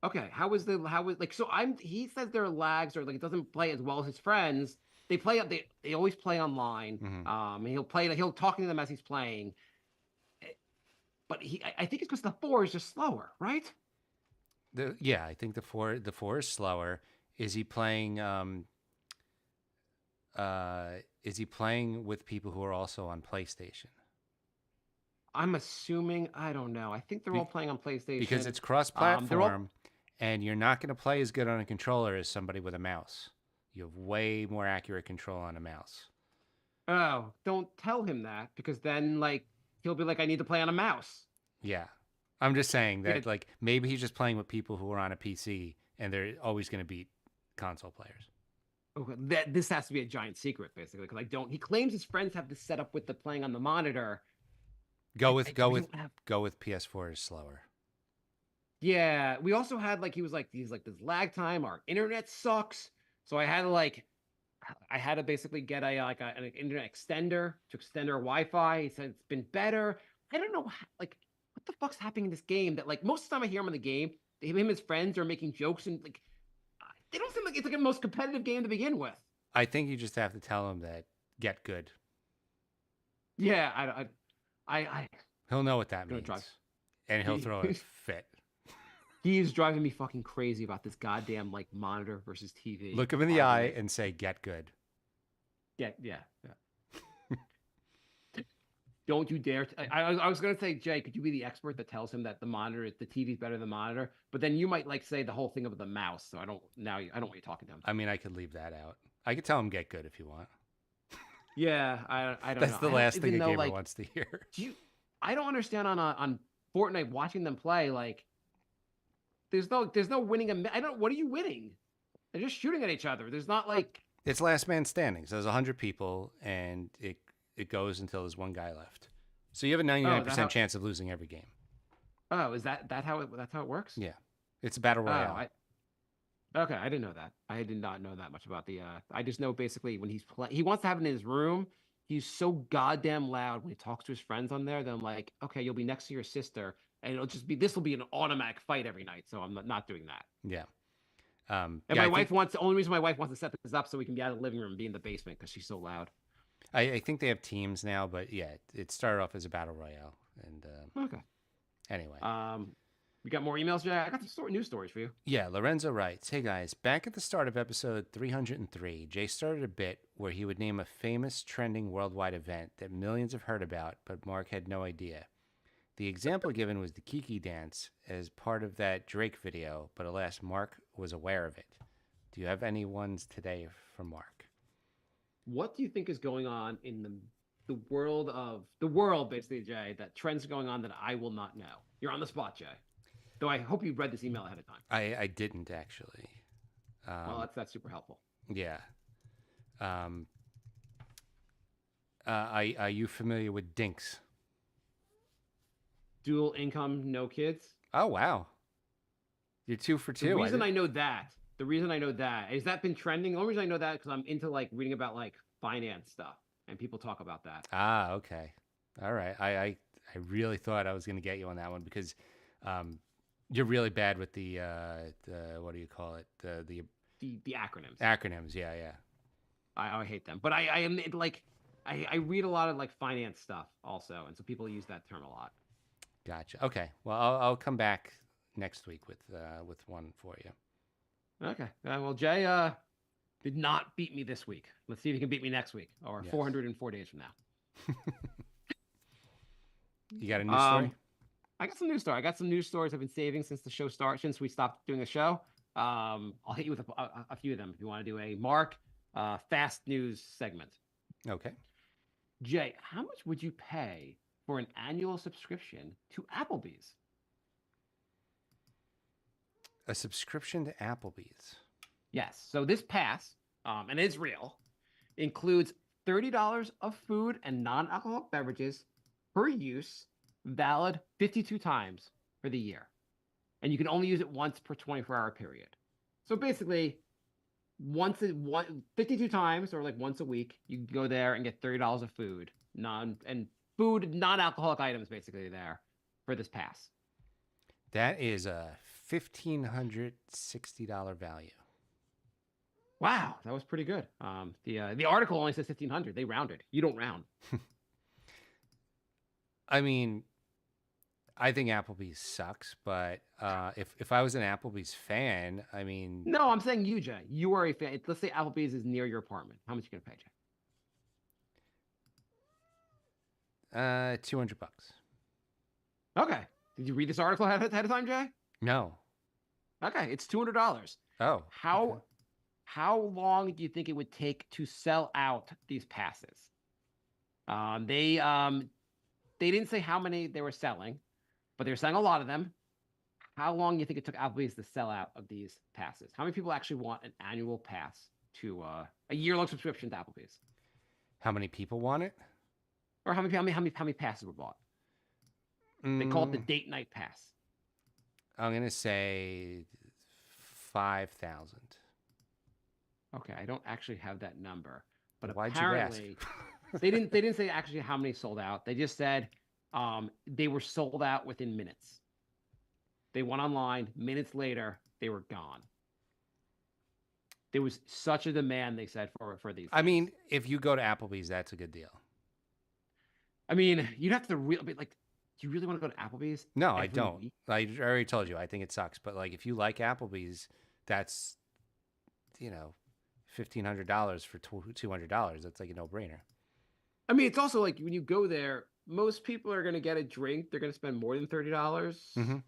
Okay. How was like so he says there are lags or like it doesn't play as well as his friends. They always play online. And he'll talk to them as he's playing. But I think it's because the 4 is just slower, right? Yeah, I think the four is slower. Is he playing is he playing with people who are also on PlayStation? I'm assuming, I don't know. I think they're all playing on PlayStation. Because it's cross-platform, and you're not going to play as good on a controller as somebody with a mouse. You have way more accurate control on a mouse. Oh, don't tell him that because then like he'll be like, I need to play on a mouse. Yeah. I'm just saying that like maybe he's just playing with people who are on a PC and they're always going to beat console players. Okay, this has to be a giant secret basically because he claims his friends have this set up with the playing on the monitor. Go with PS4 is slower. Yeah, we also had like he's like this lag time. Our internet sucks, so I had to basically get an internet extender to extend our Wi-Fi. He said it's been better. I don't know like what the fuck's happening in this game that like most of the time I hear him in the game, him and his friends are making jokes and like they don't seem like it's like the most competitive game to begin with. I think you just have to tell him that get good. Yeah, He'll know what that means, and he'll throw a fit. He is driving me fucking crazy about this goddamn like monitor versus TV. Look him in the eye and say, "Get good." Yeah. Don't you dare! I was gonna say, Jay, could you be the expert that tells him that the TV is better than the monitor? But then you might like say the whole thing about the mouse. So I don't want you talking to him. I mean, I could leave that out. I could tell him get good if you want. Yeah, I don't know. That's the last thing a gamer wants to hear. I don't understand on Fortnite watching them play. Like, there's no winning. What are you winning? They're just shooting at each other. There's not like it's last man standing. So there's 100 people, and it goes until there's one guy left. So you have a 99% chance of losing every game. Oh, is that's how it works? Yeah, it's a battle royale. Okay, I didn't know that. I did not know that much about the. I just know basically when he's playing, he wants to have it in his room. He's so goddamn loud when he talks to his friends on there. Then I'm like, okay, you'll be next to your sister, and this will be an automatic fight every night. So I'm not doing that. Yeah. And my wife wants the only reason my wife wants to set this up so we can be out of the living room and be in the basement because she's so loud. I think they have teams now, but yeah, it started off as a battle royale. And okay. Anyway. We got more emails, Jay? I got some news stories for you. Yeah, Lorenzo writes, hey guys, back at the start of episode 303, Jay started a bit where he would name a famous trending worldwide event that millions have heard about, but Mark had no idea. The example given was the Kiki dance as part of that Drake video, but alas, Mark was aware of it. Do you have any ones today from Mark? What do you think is going on in the world, basically, Jay, that trends going on that I will not know? You're on the spot, Jay. Though I hope you read this email ahead of time. I didn't actually. Well, that's super helpful. Yeah. Are you familiar with Dinks? Dual income, no kids. Oh wow, you're 2 for 2. The reason I know that is that been trending. The only reason I know that because I'm into like reading about like finance stuff and people talk about that. Ah, okay, all right. I really thought I was going to get you on that one because you're really bad with the what do you call it? The acronyms. Acronyms, yeah. I hate them, but I am like I read a lot of like finance stuff also, and so people use that term a lot. Gotcha. Okay. Well, I'll come back next week with one for you. Okay. Well, Jay did not beat me this week. Let's see if he can beat me next week or 404 days from now. You got a news story? I got some news story. I got some news stories I've been saving since the show started, since we stopped doing the show. I'll hit you with a few of them if you want to do a Mark fast news segment. Okay. Jay, how much would you pay for an annual subscription to Applebee's? A subscription to Applebee's. Yes. So this pass, and it's real, includes $30 of food and non-alcoholic beverages per use, valid 52 times for the year. And you can only use it once per 24-hour period. So basically, 52 times or like once a week, you can go there and get $30 of food, non-alcoholic items basically there for this pass. That is a $1,560 value. Wow, that was pretty good. The article only says 1,500. They rounded. You don't round. I mean, I think Applebee's sucks, but if I was an Applebee's fan, I mean, No, I'm saying you, Jay. You are a fan. Let's say Applebee's is near your apartment. How much are you gonna pay, $200. Jay? Okay. Did you read this article ahead of time, Jay? No. Okay, it's $200. Oh. How okay. how long do you think it would take to sell out these passes? They didn't say how many they were selling, but they were selling a lot of them. How long do you think it took Applebee's to sell out of these passes? How many people actually want an annual pass to a year-long subscription to Applebee's? How many people want it? Or how many passes were bought? They call it the date night pass. I'm gonna say 5,000. Okay, I don't actually have that number, but Why'd apparently you ask? they didn't say actually how many sold out. They just said they were sold out within minutes. They went online, minutes later, they were gone. There was such a demand, they said, for these. I mean, if you go to Applebee's, that's a good deal. I mean, you'd have to really like. Do you really want to go to Applebee's? No, I every don't. week? I already told you. I think it sucks. But like, if you like Applebee's, that's $1,500 for $200. That's like a no-brainer. I mean, it's also like when you go there, most people are going to get a drink. They're going to spend more than $30. Mm-hmm.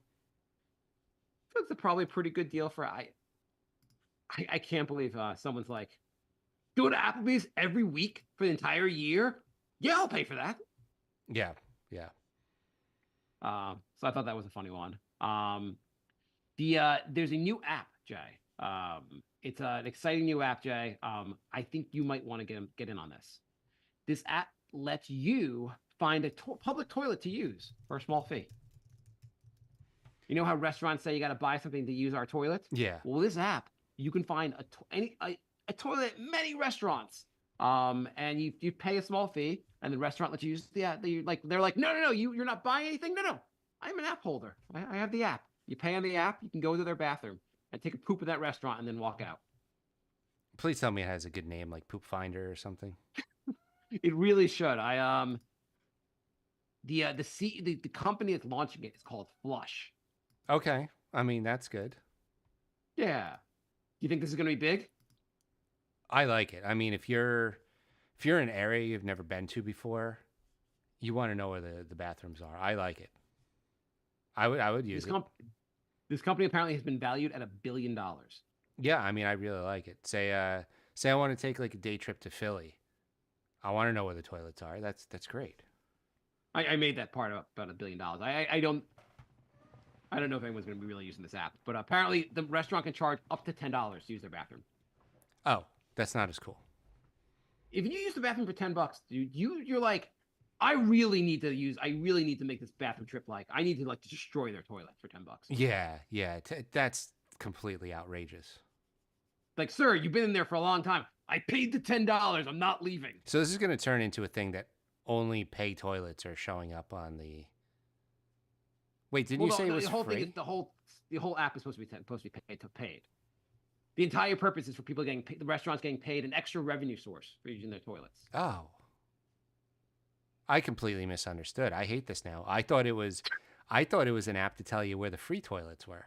That's probably a pretty good deal for I can't believe someone's like, go to Applebee's every week for the entire year. Yeah, I'll pay for that. Yeah, yeah. So I thought that was a funny one. There's a new app, Jay. It's an exciting new app, Jay. I think you might want to get in on this. This app lets you find a public toilet to use for a small fee. You know how restaurants say you got to buy something to use our toilet? Yeah. Well, this app, you can find a toilet at many restaurants. And you pay a small fee, and the restaurant lets you use the app. They're like, no, you're not buying anything. No, I'm an app holder. I have the app. You pay on the app, you can go to their bathroom and take a poop in that restaurant and then walk out. Please tell me it has a good name, like Poop Finder or something. It really should. The company that's launching it is called Flush. Okay. I mean, that's good. Yeah. You think this is going to be big? I like it. I mean, if you're in an area you've never been to before, you want to know where the bathrooms are. I like it. I would use it. This company apparently has been valued at $1 billion. Yeah, I mean, I really like it. Say I want to take like a day trip to Philly. I want to know where the toilets are. That's great. I made that part up about $1 billion. I don't know if anyone's going to be really using this app, but apparently the restaurant can charge up to $10 to use their bathroom. Oh, that's not as cool. If you use the bathroom for $10, dude, you're like, I really need to make this bathroom trip I need to like destroy their toilet for $10. Yeah. That's completely outrageous. Like, sir, you've been in there for a long time. I paid the $10. I'm not leaving. So this is going to turn into a thing that only pay toilets are showing up on the. Wait, didn't you say it was the whole free? thing is the whole app is supposed to be paid. The entire purpose is for people getting paid, the restaurants getting paid an extra revenue source for using their toilets. Oh. I completely misunderstood. I hate this now. I thought it was an app to tell you where the free toilets were.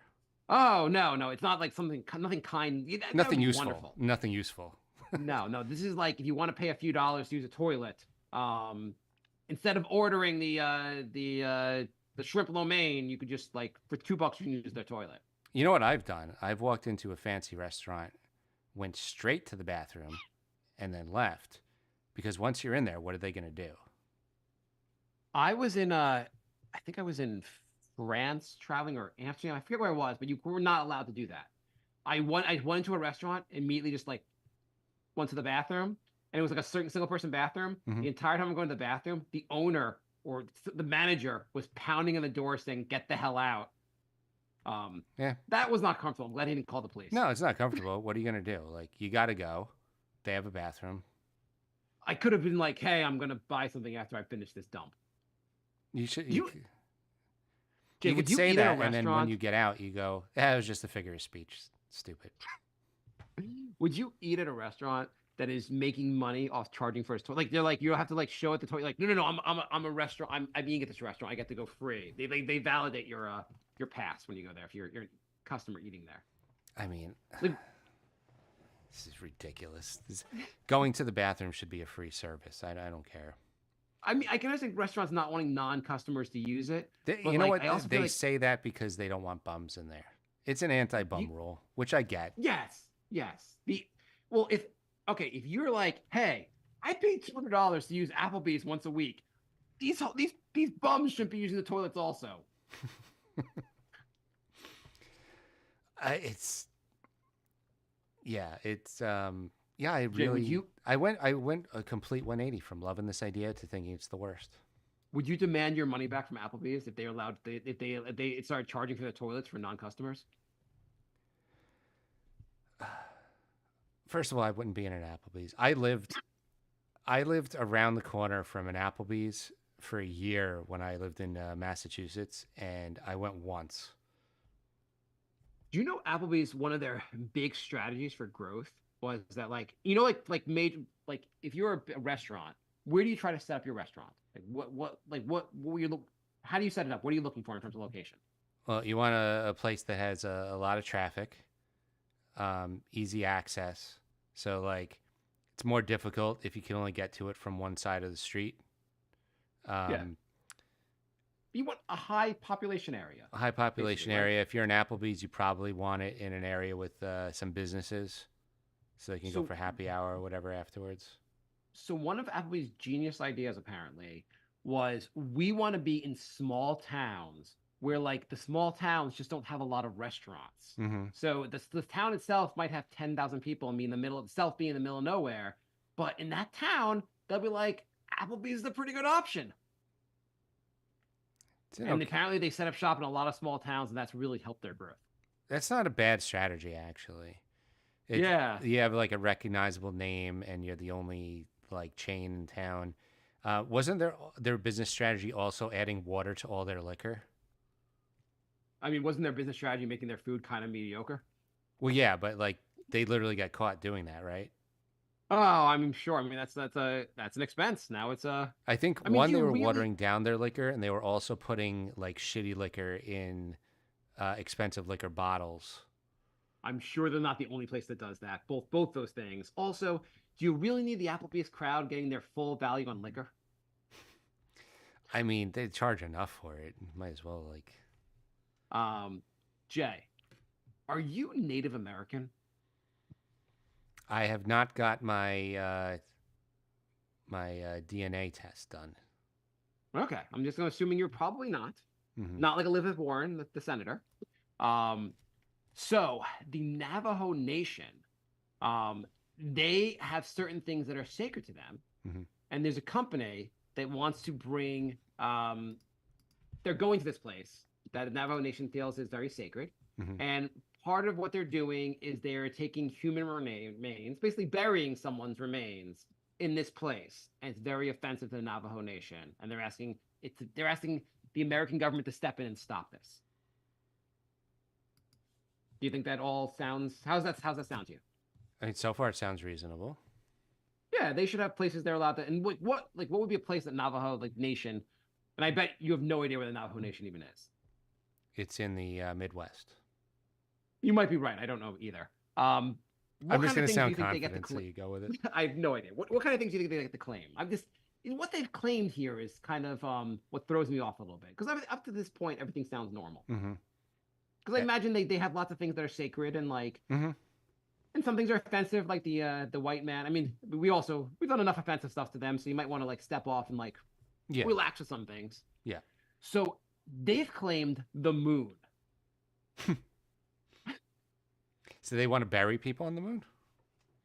Oh, no, it's not like nothing kind. That would be useful. wonderful. Nothing useful. No, this is like if you want to pay a few dollars to use a toilet, instead of ordering the shrimp lo mein, you could just like for $2 you can use their toilet. You know what I've done? I've walked into a fancy restaurant, went straight to the bathroom, and then left. Because once you're in there, what are they going to do? I think I was in France traveling or Amsterdam. I forget where I was, but you were not allowed to do that. I went into a restaurant, immediately just like went to the bathroom, and it was like a certain single person bathroom. The entire time I'm going to the bathroom, the owner or the manager was pounding on the door saying, "Get the hell out." Yeah. That was not comfortable. I'm glad he didn't call the police. No, it's not comfortable. What are you gonna do? Like, you gotta go. They have a bathroom. I could have been like, "Hey, I'm gonna buy something after I finish this dump." You should. Jay, You would could you say eat at a that, and then when restaurant? you get out, you go, "That was just a figure of speech. Stupid." Would you eat at a restaurant that is making money off charging for his toilet? Like they're like you have to like show at the toilet. Like no, I'm a restaurant. I'm eating at this restaurant. I get to go free. They validate your pass when you go there if you're a customer eating there. I mean, Like, this is ridiculous. Going to the bathroom should be a free service. I don't care. I mean, I can understand restaurants not wanting non-customers to use it. But You know like, what? I also feel They like say that because they don't want bums in there. It's an anti-bum rule, which I get. yes. If you're like, hey, I paid $200 to use Applebee's once a week. These bums shouldn't be using the toilets also. It's yeah, it's yeah. I Jay, really I went a complete 180 from loving this idea to thinking it's the worst. would you demand your money back from Applebee's if they allowed if they started charging for the toilets for non-customers? First of all, I wouldn't be in an Applebee's. I lived around the corner from an Applebee's for a year when I lived in Massachusetts, and I went once. Do you know Applebee's, one of their big strategies for growth was that like made like if you're a restaurant, where do you try to set up your restaurant? What were you how do you set it up? What are you looking for in terms of location? Well, you want a place that has a lot of traffic, easy access. So, like, it's more difficult if you can only get to it from one side of the street. Yeah. You want a high population area. A high population Basically, right? area. If you're an Applebee's, you probably want it in an area with some businesses, so they can go So for happy hour or whatever afterwards. so one of Applebee's genius ideas apparently was we want to be in small towns where like the small towns just don't have a lot of restaurants. Hmm. So the town itself might have 10,000 people and be in the middle itself be in the middle of nowhere, but in that town they'll be like Applebee's is a pretty good option. And Okay. apparently they set up shop in a lot of small towns and that's really helped their growth. That's not a bad strategy, actually. Yeah. You have like a recognizable name, and you're the only like chain in town. Wasn't their business strategy also adding water to all their liquor? I mean, wasn't their business strategy making their food kind of mediocre? Well, yeah, but like they literally got caught doing that, right? Oh, I'm sure. I mean, that's an expense. Now it's a. I think I mean, one, do they you were really? watering down their liquor, and they were also putting like shitty liquor in expensive liquor bottles. I'm sure they're not the only place that does that. Both those things. Also, do you really need the Applebee's crowd getting their full value on liquor? I mean, they charge enough for it. Might as well like. Um, Jay, are you Native American? I have not got my DNA test done. Okay, I'm just going to assuming you're probably not. Hmm. Not like Elizabeth Warren, the senator. Um, so the Navajo Nation, they have certain things that are sacred to them, Hmm. and there's a company that wants to bring. They're going to this place that the Navajo Nation feels is very sacred, Hmm. and part of what they're doing is they're taking human remains, basically burying someone's remains in this place, and it's very offensive to the Navajo Nation, and they're asking the American government to step in and stop this. Do you think that all sounds? How's that sound to you? I mean, so far it sounds reasonable. Yeah, they should have places they're allowed to. And what would be a place that Navajo Nation? And I bet you have no idea where the Navajo Nation even is. It's in the Midwest. You might be right. I don't know either. I'm just going to sound they get to confident, so you go with it. I have no idea. What kind of things do you think they get to claim? What they've claimed here is kind of what throws me off a little bit because up to this point everything sounds normal. Hmm. Because I imagine they have lots of things that are sacred and like, Hmm. and some things are offensive, like the white man. I mean, we've done enough offensive stuff to them, so you might want to like step off and like Yeah. relax with some things. Yeah. So they've claimed the moon. So they want to bury people on the moon?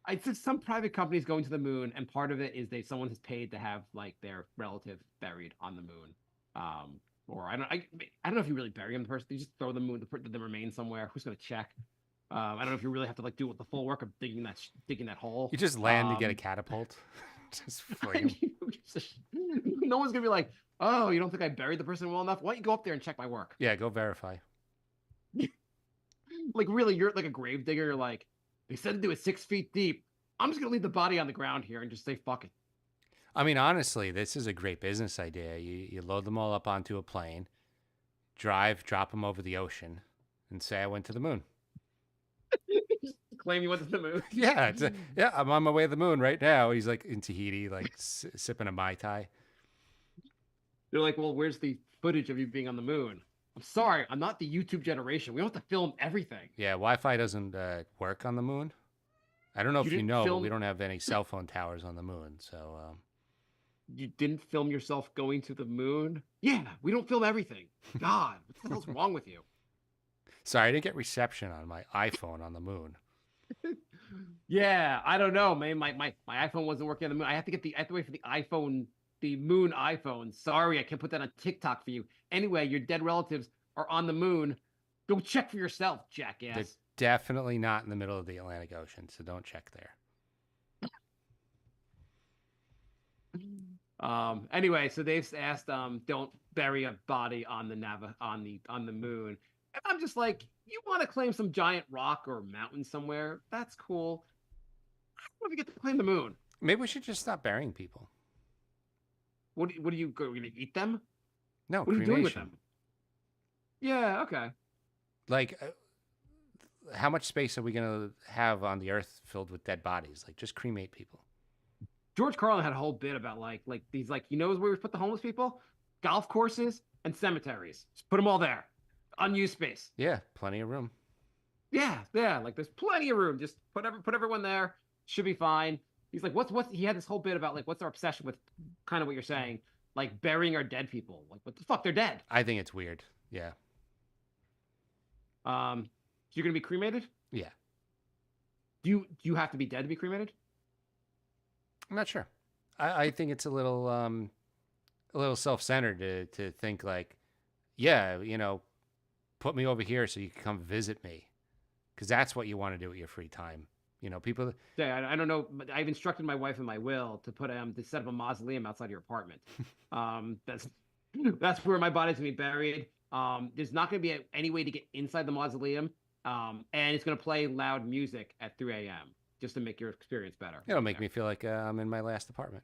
It's just some private companies going to the moon, and part of it is someone has paid to have like their relative buried on the moon. Or I don't know if you really bury them person. You just throw the remains somewhere. Who's gonna check? I don't know if you really have to like do the full work of digging that hole. You just land to get a catapult. Just fling 'em. No one's gonna be like, "Oh, you don't think I buried the person well enough? Why don't you go up there and check my work?" Yeah, go verify. Like, really, you're like a grave digger. You're like, they said to do it 6 feet deep. I'm just gonna leave the body on the ground here and just say fuck it. I mean, honestly, this is a great business idea. You load them all up onto a plane, drop them over the ocean, and say I went to the moon. Claim you went to the moon. Yeah, yeah, I'm on my way to the moon right now. He's like in Tahiti, like sipping a Mai Tai. They're like, well, where's the footage of you being on the moon? I'm sorry, I'm not the YouTube generation. We don't have to film everything. Yeah, Wi-Fi doesn't work on the moon. I don't know if you didn't know, but film- we don't have any cell phone towers on the moon. So, You didn't film yourself going to the moon? Yeah, we don't film everything. God, what the hell's wrong with you? sorry, I didn't get reception on my iPhone on the moon. Yeah, I don't know, man. My iPhone wasn't working on the moon. I have to wait for the iPhone, the moon iPhone. Sorry, I can't put that on TikTok for you. Anyway, your dead relatives are on the moon. Go check for yourself, They're jackass. definitely not in the middle of the Atlantic Ocean, so don't check there. Anyway, so they've asked don't bury a body on the moon. And I'm just like, you want to claim some giant rock or mountain somewhere? That's cool. I don't know if you get to claim the moon. Maybe we should just stop burying people. What are you going to eat them? No, What are you cremation. doing with them? Yeah, okay. Like, how much space are we going to have on the earth filled with dead bodies? Like, just cremate people. George Carlin had a whole bit about like these like, you know where we put the homeless people? Golf courses and cemeteries. Just put them all there. Unused space. Yeah, plenty of room. Yeah, like there's plenty of room. Just put everyone there. Should be fine. He's like, what's he had this whole bit about like what's our obsession with kind of what you're saying, like burying our dead people. Like, what the fuck? They're dead. I think it's weird. Yeah. So you're gonna be cremated? Yeah. Do you have to be dead to be cremated? I'm not sure. I think it's a little self-centered to think like, yeah, put me over here so you can come visit me, because that's what you want to do with your free time. People. Yeah, I don't know. But I've instructed my wife in my will to put to set up a mausoleum outside your apartment. That's where my body's gonna be buried. There's not gonna be any way to get inside the mausoleum. And it's gonna play loud music at 3 a.m. just to make your experience better. It'll make me feel like I'm in my last apartment.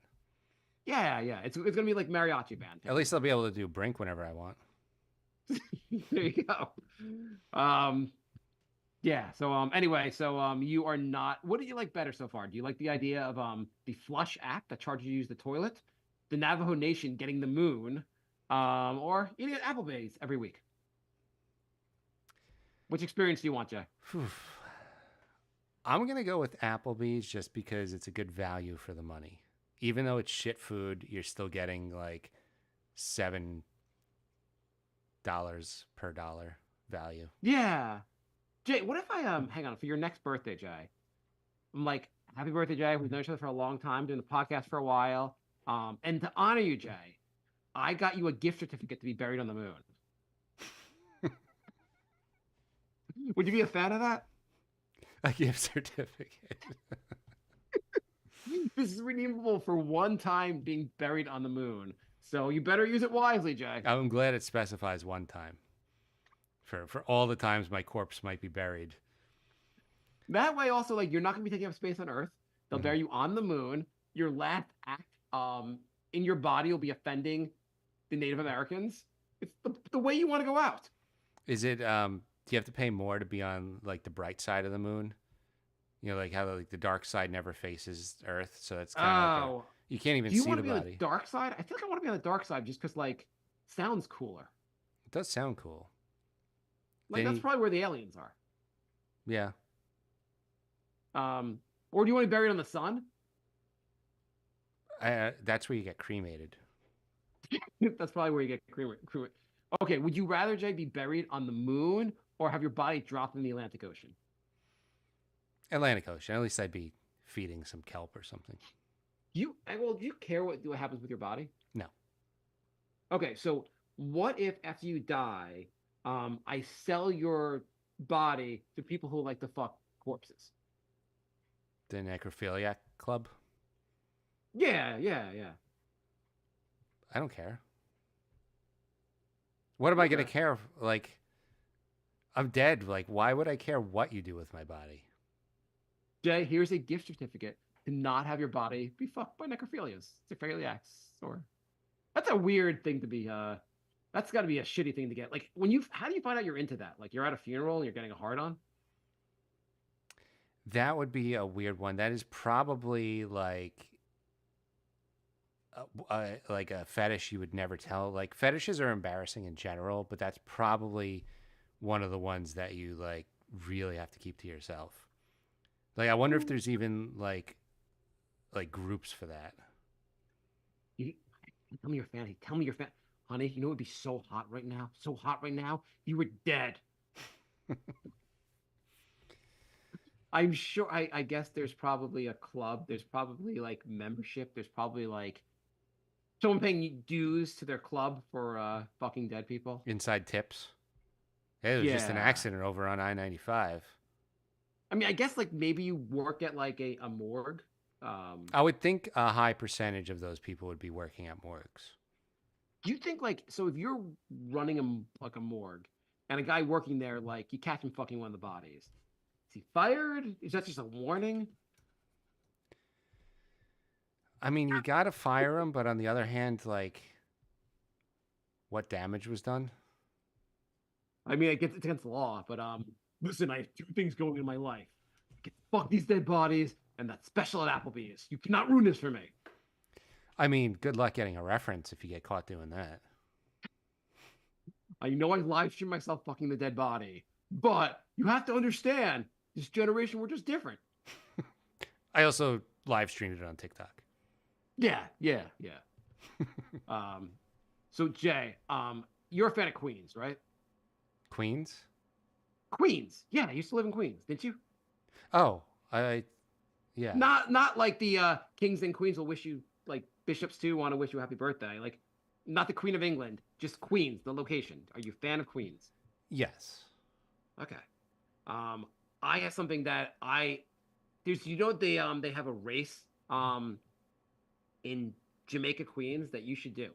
Yeah. It's gonna be like mariachi band. At least I'll be able to do Brink whenever I want. There you go. Yeah. So anyway, so you are not. What do you like better so far? Do you like the idea of the Flush app that charges you to use the toilet, the Navajo Nation getting the moon, or eating at Applebee's every week? Which experience do you want, Jay? I'm gonna go with Applebee's just because it's a good value for the money. Even though it's shit food, you're still getting like $7 per dollar value. Yeah. Jay, what if I hang on for your next birthday, Jay? I'm like, happy birthday, Jay. We've known each other for a long time, doing the podcast for a while. And to honor you, Jay, I got you a gift certificate to be buried on the moon. Would you be a fan of that? A gift certificate. This is redeemable for one time being buried on the moon. So you better use it wisely, Jay. I'm glad it specifies one time. For all the times my corpse might be buried. That way, also, like, you're not gonna be taking up space on Earth. They'll bury you on the moon. Your last act, in your body will be offending the Native Americans. It's the way you want to go out. Is it? Do you have to pay more to be on like the bright side of the moon? Like how like the dark side never faces Earth, so it's kind of like you can't even Do you see want the to be on body. the dark side? I feel like I want to be on the dark side just because, like, sounds cooler. It does sound cool. Like, Then that's probably where the aliens are. Yeah. Or do you want to be buried on the sun? That's where you get cremated. That's probably where you get cremated. Okay, would you rather, Jay, be buried on the moon or have your body dropped in the Atlantic Ocean? Atlantic Ocean. At least I'd be feeding some kelp or something. Do you care what happens with your body? No. Okay, so what if after you die, I sell your body to people who like to fuck corpses? The necrophiliac club? Yeah, yeah, yeah. I don't care. What am I going to Okay. care? Like, I'm dead. Like, why would I care what you do with my body? Jay, here's a gift certificate to not have your body be fucked by necrophilias, necrophiliacs, or that's a weird thing to be. That's got to be a shitty thing to get. Like how do you find out you're into that? Like you're at a funeral and you're getting a hard on. That would be a weird one. That is probably like a fetish you would never tell. Like fetishes are embarrassing in general, but that's probably one of the ones that you like really have to keep to yourself. Like I wonder if there's even like groups for that. You tell me you're a fan. Hey, tell me you're a fan, honey. You know it would be so hot right now, so hot right now. If you were dead. I'm sure. I guess there's probably a club. There's probably like membership. There's probably like someone paying dues to their club for fucking dead people. Inside tips. Hey, there was just an Yeah. accident over on I-95. I mean, I guess like maybe you work at like a morgue. Um, I would think a high percentage of those people would be working at morgues. do you think like so if you're running like a morgue and a guy working there like you catch him fucking one of the bodies, is he fired? Is that just a warning? I mean, you got to fire them, but on the other hand, like, what damage was done? I mean, it's against the law, but listen, I have two things going in my life. I can fuck these dead bodies and that special at Applebee's. You cannot ruin this for me. I mean, good luck getting a reference if you get caught doing that. I know I live stream myself fucking the dead body, but you have to understand this generation we're just different. I also live streamed it on TikTok. Yeah, yeah, yeah. um, so Jay, you're a fan of Queens, right? Queens? Queens. Yeah, you used to live in Queens, didn't you? Oh, yeah. Not like the kings and queens will wish you like bishops too want to wish you a happy birthday. Like not the Queen of England, just Queens, the location. Are you a fan of Queens? Yes. Okay. Um, I have something that I there's they have a race in Jamaica Queens that you should do.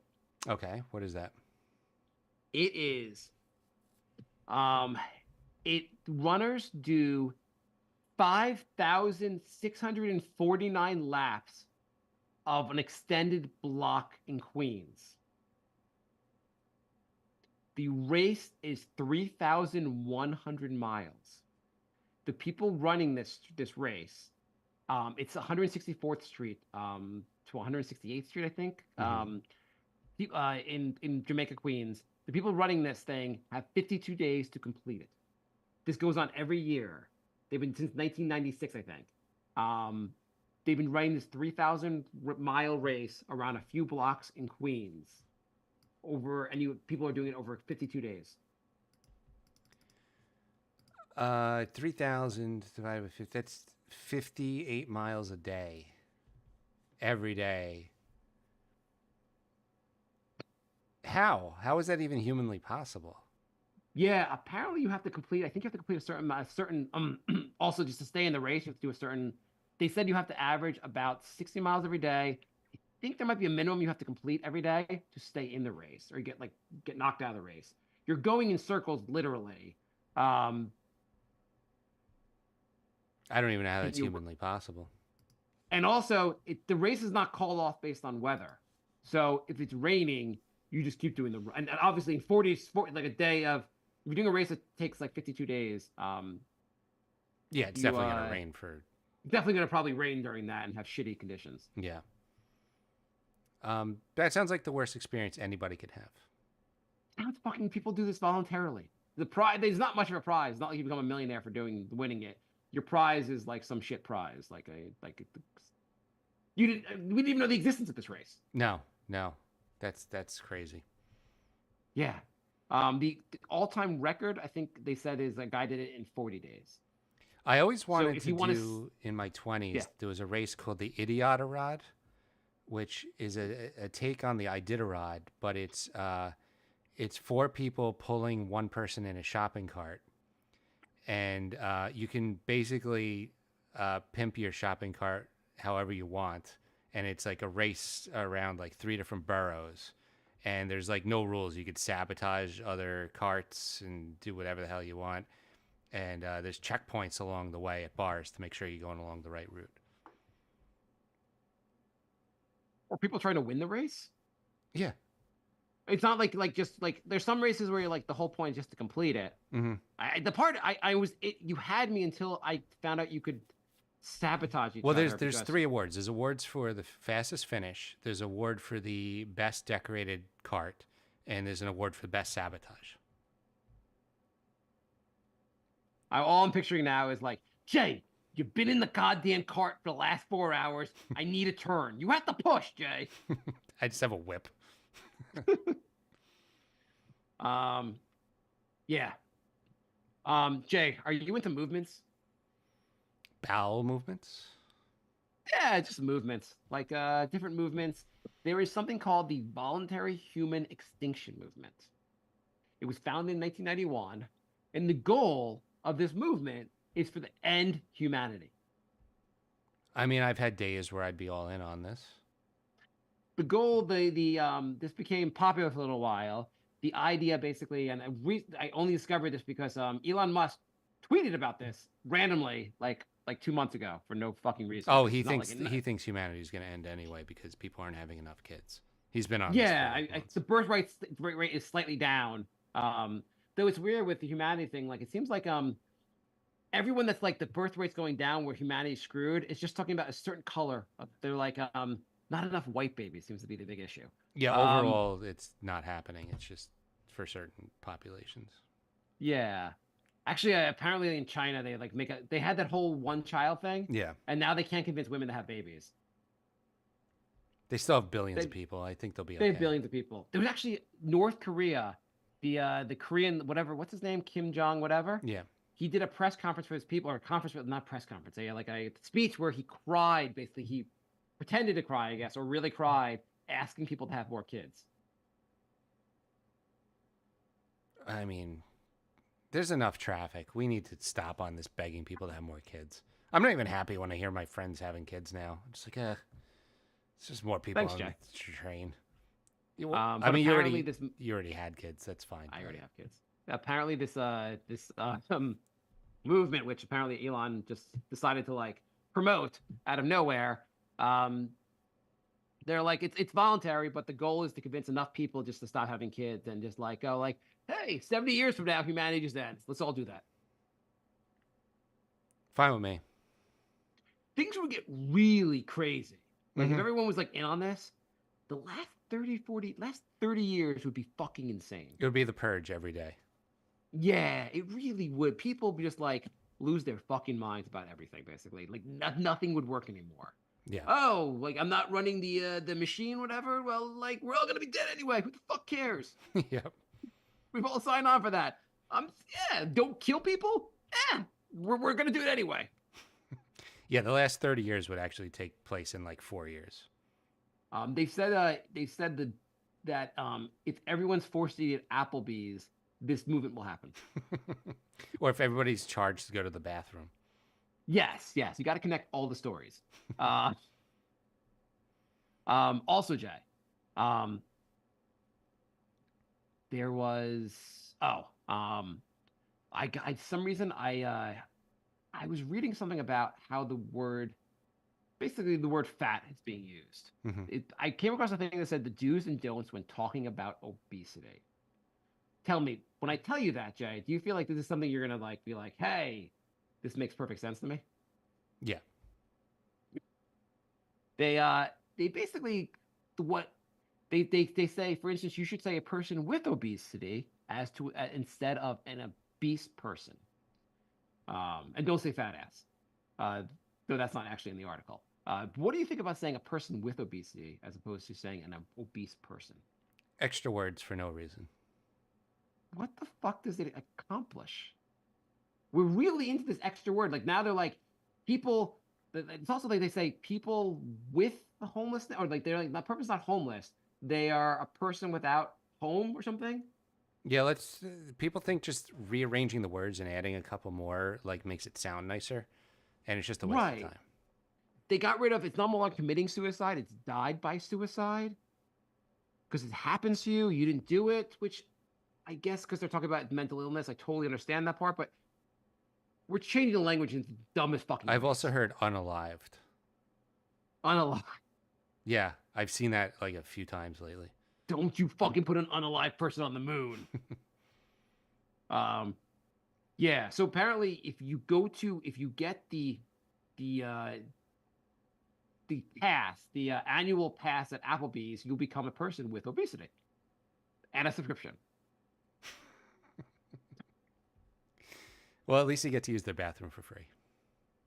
Okay, what is that? It is um it runners do 5,649 laps of an extended block in Queens. The race is 3,100 miles. The people running this race, it's 164th Street to 168th Street, I think. In Jamaica, Queens, the people running this thing have 52 days to complete it. This goes on every year. They've been since 1996, I think. Um, they've been running this 3,000-mile race around a few blocks in Queens. People are doing it over 52 days. 3,000 divided by 50, that's 58 miles a day. Every day. How? How is that even humanly possible? Yeah, apparently you have to complete. I think you have to complete a certain. Also, just to stay in the race, you have to do a certain. They said you have to average about 60 miles every day. I think there might be a minimum you have to complete every day to stay in the race, or you get knocked out of the race. You're going in circles, literally. Um, I don't even know how and that's you humanly possible. and also the race is not called off based on weather. So if it's raining, you just keep doing and obviously in 40 like a day of if you're doing a race that takes like 52 days, Yeah, it's you definitely going to rain for. definitely going to probably rain during that and have shitty conditions. Yeah. That sounds like the worst experience anybody could have. How fucking people do this voluntarily? The prize, there's not much of a prize. It's not like you become a millionaire for winning it. Your prize is like some shit prize, we didn't even know the existence of this race. No, that's crazy. Yeah. The all-time record, I think they said, is a guy did it in 40 days. I always So wanted if to you want to, do in my 20s, yeah, there was a race called the Iditarod, which is a take on the Iditarod, but it's four people pulling one person in a shopping cart. And you can basically pimp your shopping cart however you want. And it's like a race around like three different boroughs. And there's like no rules. You could sabotage other carts and do whatever the hell you want. And there's checkpoints along the way at bars to make sure you're going along the right route. or people trying to win the race. Yeah. It's not like just like there's some races where you're like the whole point is just to complete it. Hmm. The part I was you had me until I found out you could sabotage each Well, other. there's because- three awards. There's awards for the fastest finish. There's an award for the best decorated cart, and there's an award for the best sabotage. all I'm picturing now is like, Jay, you've been in the goddamn cart for the last 4 hours. I need a turn. You have to push, Jay. I just have a whip. Yeah. Jay, are you into movements? Bowel movements. Yeah, just movements, like different movements. There is something called the Voluntary Human Extinction Movement. It was founded in 1991, and the goal of this movement is for the end humanity. I mean, I've had days where I'd be all in on this. The goal, this became popular for a little while. The idea basically, and I only discovered this because Elon Musk tweeted about this randomly, like 2 months ago, for no fucking reason. Oh, It's he not thinks like he thinks humanity is going to end anyway because people aren't having enough kids. He's been on. This for Yeah, like months. the birth rate is slightly down. Though it's weird with the humanity thing. Like it seems like everyone that's like the birth rate's going down where humanity's screwed is just talking about a certain color. They're like not enough white babies seems to be the big issue. Yeah, overall, it's not happening. It's just for certain populations. Yeah. Actually, apparently in China they like they had that whole one child thing. Yeah, And now they can't convince women to have babies. they still have billions of people. I think they'll be They okay. have billions of people. There was actually North Korea, the Korean whatever, what's his name, Kim Jong whatever. Yeah, He did a press conference for his people, or a conference, not press conference, like a speech where he cried. Basically, he pretended to cry, I guess, or really cried, asking people to have more kids. I mean, there's enough traffic. We need to stop on this begging people to have more kids. I'm not even happy when I hear my friends having kids now. I'm just like, it's just more people Thanks, on Jay. the train. But I mean, apparently you already had kids. That's fine. I already have kids. Apparently, this movement, which apparently Elon just decided to like promote out of nowhere, they're like it's voluntary, but the goal is to convince enough people just to stop having kids and just like go like, hey, 70 years from now, humanity just ends. Let's all do that. Fine with me. Things would get really crazy. Like if everyone was like in on this, the last 30 years would be fucking insane. It would be the purge every day. Yeah, it really would. People would just like lose their fucking minds about everything, basically. Like nothing would work anymore. Yeah. Oh, like I'm not running the machine, whatever. Well, like we're all gonna be dead anyway. Who the fuck cares? Yep. We've all signed on for that. Yeah, don't kill people. We're gonna do it anyway. Yeah, the last 30 years would actually take place in like 4 years. They said that if everyone's forced to eat at Applebee's, this movement will happen. Or if everybody's charged to go to the bathroom. Yes, you got to connect all the stories. Also, Jay, there was I got some reason I was reading something about how the word fat is being used. I came across a thing that said the do's and don'ts when talking about obesity. Tell me, when I tell you that, Jay, do you feel like this is something you're gonna like be like, hey, this makes perfect sense to me? Yeah. They basically what they say, for instance, you should say a person with obesity as to instead of an obese person. And don't say fat ass. Though that's not actually in the article. What do you think about saying a person with obesity as opposed to saying an obese person? Extra words for no reason. what the fuck does it accomplish? We're really into this extra word. Like now they're like people. It's also like they say people with the homelessness, or like they're like the person's not homeless. They are a person without home or something. Yeah, let's. People think just rearranging the words and adding a couple more like makes it sound nicer, and it's just a waste of Right. time. They got rid of it's not more like committing suicide. It's died by suicide because it happens to you. You didn't do it, which I guess because they're talking about mental illness. I totally understand that part, but we're changing the language in the dumbest fucking I've also ways. heard unalived. Unalive. Yeah, I've seen that like a few times lately. Don't you fucking put an unalive person on the moon. Um, yeah. So apparently, if you get the uh the pass, the annual pass at Applebee's, you'll become a person with obesity and a subscription. Well, at least you get to use their bathroom for free.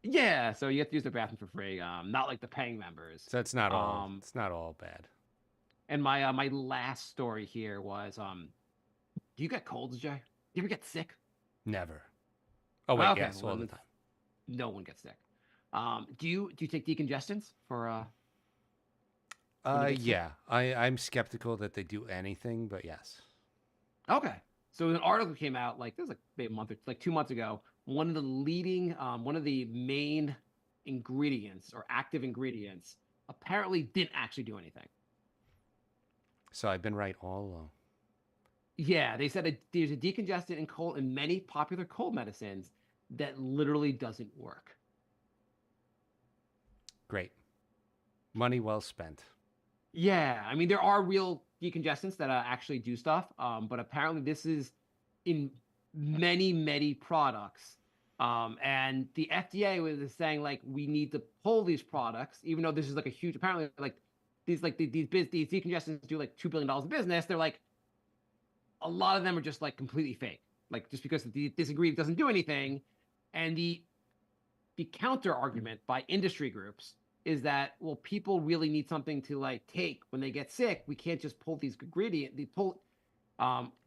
Yeah, so you have to use their bathroom for free. Not like the paying members. So it's not all. Um, It's not all bad. and my last story here was do you get colds, Jay? You ever get sick? Never. Oh wait, Okay, yes, well all the then time. no one gets sick. Do you take decongestants for when you get sick? Yeah, I'm skeptical that they do anything, but yes. Okay. So an article came out like this was like maybe a month or like 2 months ago. One of the main ingredients or active ingredients apparently didn't actually do anything. So I've been right all along. Yeah, they said there's a decongestant in many popular cold medicines that literally doesn't work. Great. Money well spent. Yeah, I mean there are real decongestants that actually do stuff, but apparently this is in many products. And the FDA was saying like we need to pull these products, even though this is like a huge. Apparently, these decongestants do like $2 billion in business. They're like a lot of them are just like completely fake, like just because this ingredient doesn't do anything, and the counter argument by industry groups is that well people really need something to like take when they get sick. We can't just pull these ingredient the pull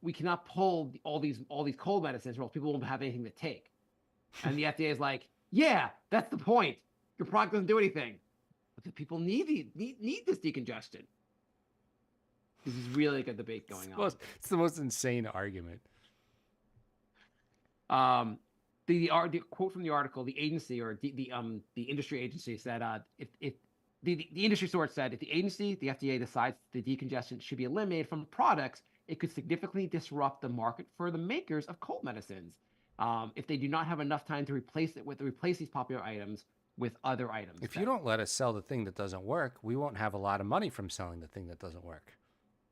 we cannot pull all these cold medicines or else people won't have anything to take. And the FDA is like, yeah, that's the point. Your product doesn't do anything, but the people need this decongestant. This is really like a debate going on. It's the most insane argument. The quote from the article, the agency or the industry agency said, if the industry source said if the agency, the FDA, decides the decongestant should be eliminated from products, it could significantly disrupt the market for the makers of cold medicines. If they do not have enough time to replace these popular items with other items. If you don't let us sell the thing that doesn't work, we won't have a lot of money from selling the thing that doesn't work.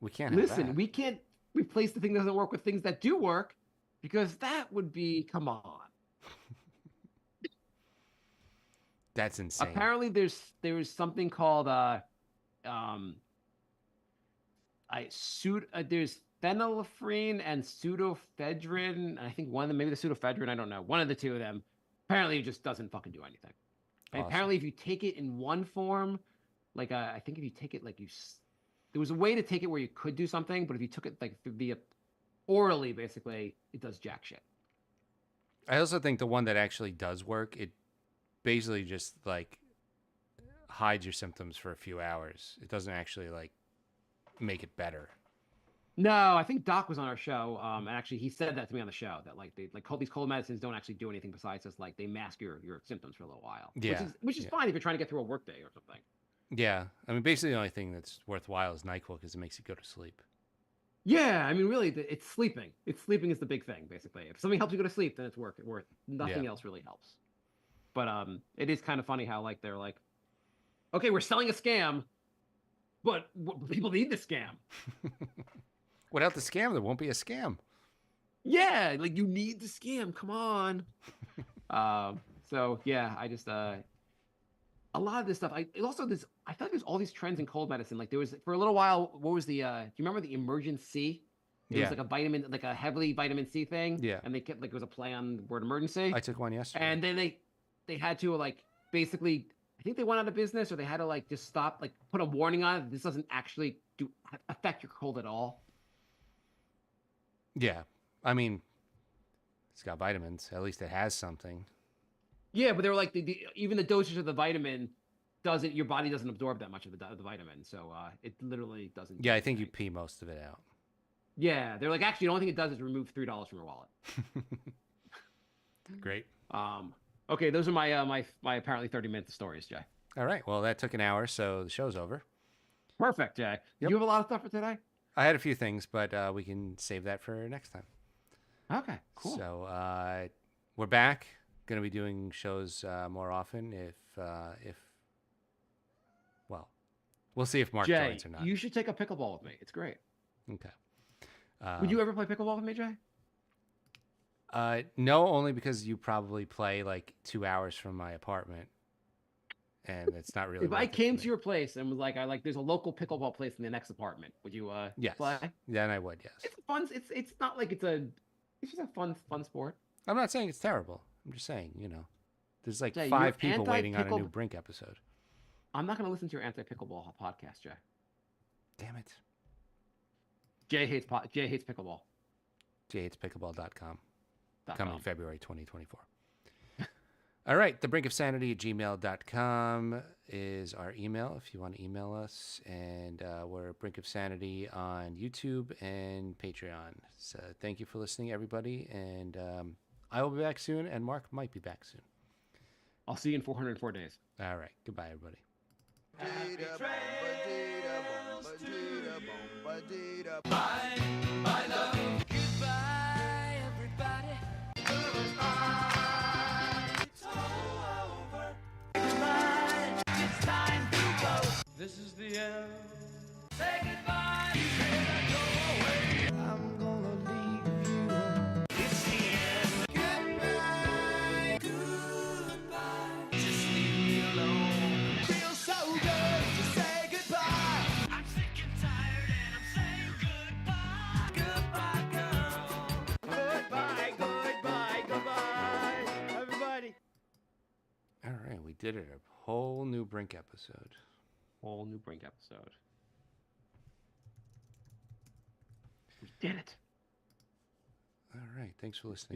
We can't have Listen, that. we can't replace the thing that doesn't work with things that do work because that would be come on. That's insane. Apparently, there's something called um, there's phenylephrine and pseudoephedrine. And I think one of them, maybe the pseudoephedrine, I don't know. One of the two of them. Apparently, it just doesn't fucking do anything. And Awesome. apparently, if you take it in one form, like I think if you take it like there was a way to take it where you could do something, but if you took it like via orally, basically, it does jack shit. I also think the one that actually does work, it basically just like hides your symptoms for a few hours. It doesn't actually like make it better. No, I think Doc was on our show, and actually he said that to me on the show that like these cold medicines don't actually do anything besides just like they mask your symptoms for a little while, Yeah, which is yeah. fine if you're trying to get through a workday or something. Yeah, I mean, basically the only thing that's worthwhile is NyQuil because it makes you go to sleep. Yeah, I mean, really, it's sleeping. It's sleeping is the big thing, basically. If something helps you go to sleep, then it's worth. Nothing Yeah. else really helps. But it is kind of funny how like they're like, okay, we're selling a scam, but people need the scam. Without the scam, there won't be a scam. Yeah, like you need the scam. Come on. So yeah, I just a lot of this stuff. I feel like there's all these trends in cold medicine. Like there was for a little while. What was the? Do you remember the emergency? It Yeah. was like a vitamin, like a heavily vitamin C thing. Yeah. And they kept like it was a play on the word emergency. I took one yesterday. And then they had to like basically. I think they went out of business, or they had to like just stop, like put a warning on it. This doesn't actually affect your cold at all. Yeah. I mean, it's got vitamins. At least it has something. Yeah, but they were like even the dosage of the vitamin doesn't your body doesn't absorb that much of the vitamin, so it literally doesn't. Do Yeah, I think you anything. pee most of it out. Yeah, they're like actually the only thing it does is remove $3 from your wallet. Great. Okay, those are my apparently 30 minutes of stories, Jay. All right. Well, that took an hour, so the show's over. Perfect, Jay. Yep. You have a lot of stuff for today? I had a few things, but we can save that for next time. Okay, cool. So we're back. Going to be doing shows more often well, we'll see if Mark Jay, joins or not. you should take a pickleball with me. It's great. Okay. Would you ever play pickleball with me, Jay? No, only because you probably play like 2 hours from my apartment, and it's not really. If worth I it for came me. to your place and was like, there's a local pickleball place in the next apartment, would you Yes, play? then I would. Yes. It's fun. It's not like it's just a fun sport. I'm not saying it's terrible. I'm just saying, there's like Jay, 5 you're people waiting on a anti-pickle- new Brink episode. I'm not going to listen to your anti-pickleball podcast, Jay. Damn it. Jay hates pickleball. jhatespickleball.com. Dot Coming com. February 2024. All right. thebrinkofsanity@gmail.com is our email if you want to email us. And we're Brink of Sanity on YouTube and Patreon. So thank you for listening, everybody. And I will be back soon, and Mark might be back soon. I'll see you in 404 days. All right. Goodbye, everybody. Goodbye, everybody. It's all over. Goodbye. It's time to go. This is the end. Say goodbye. You cannot go away. I'm gonna leave you. It's the end. Goodbye. Goodbye. Just leave me alone. Feels so good to say goodbye. I'm sick and tired and I'm saying goodbye. Goodbye, girl. Goodbye, everybody. All right. We did it. A whole new Brink episode. Whole new Brink episode. We did it. All right. Thanks for listening.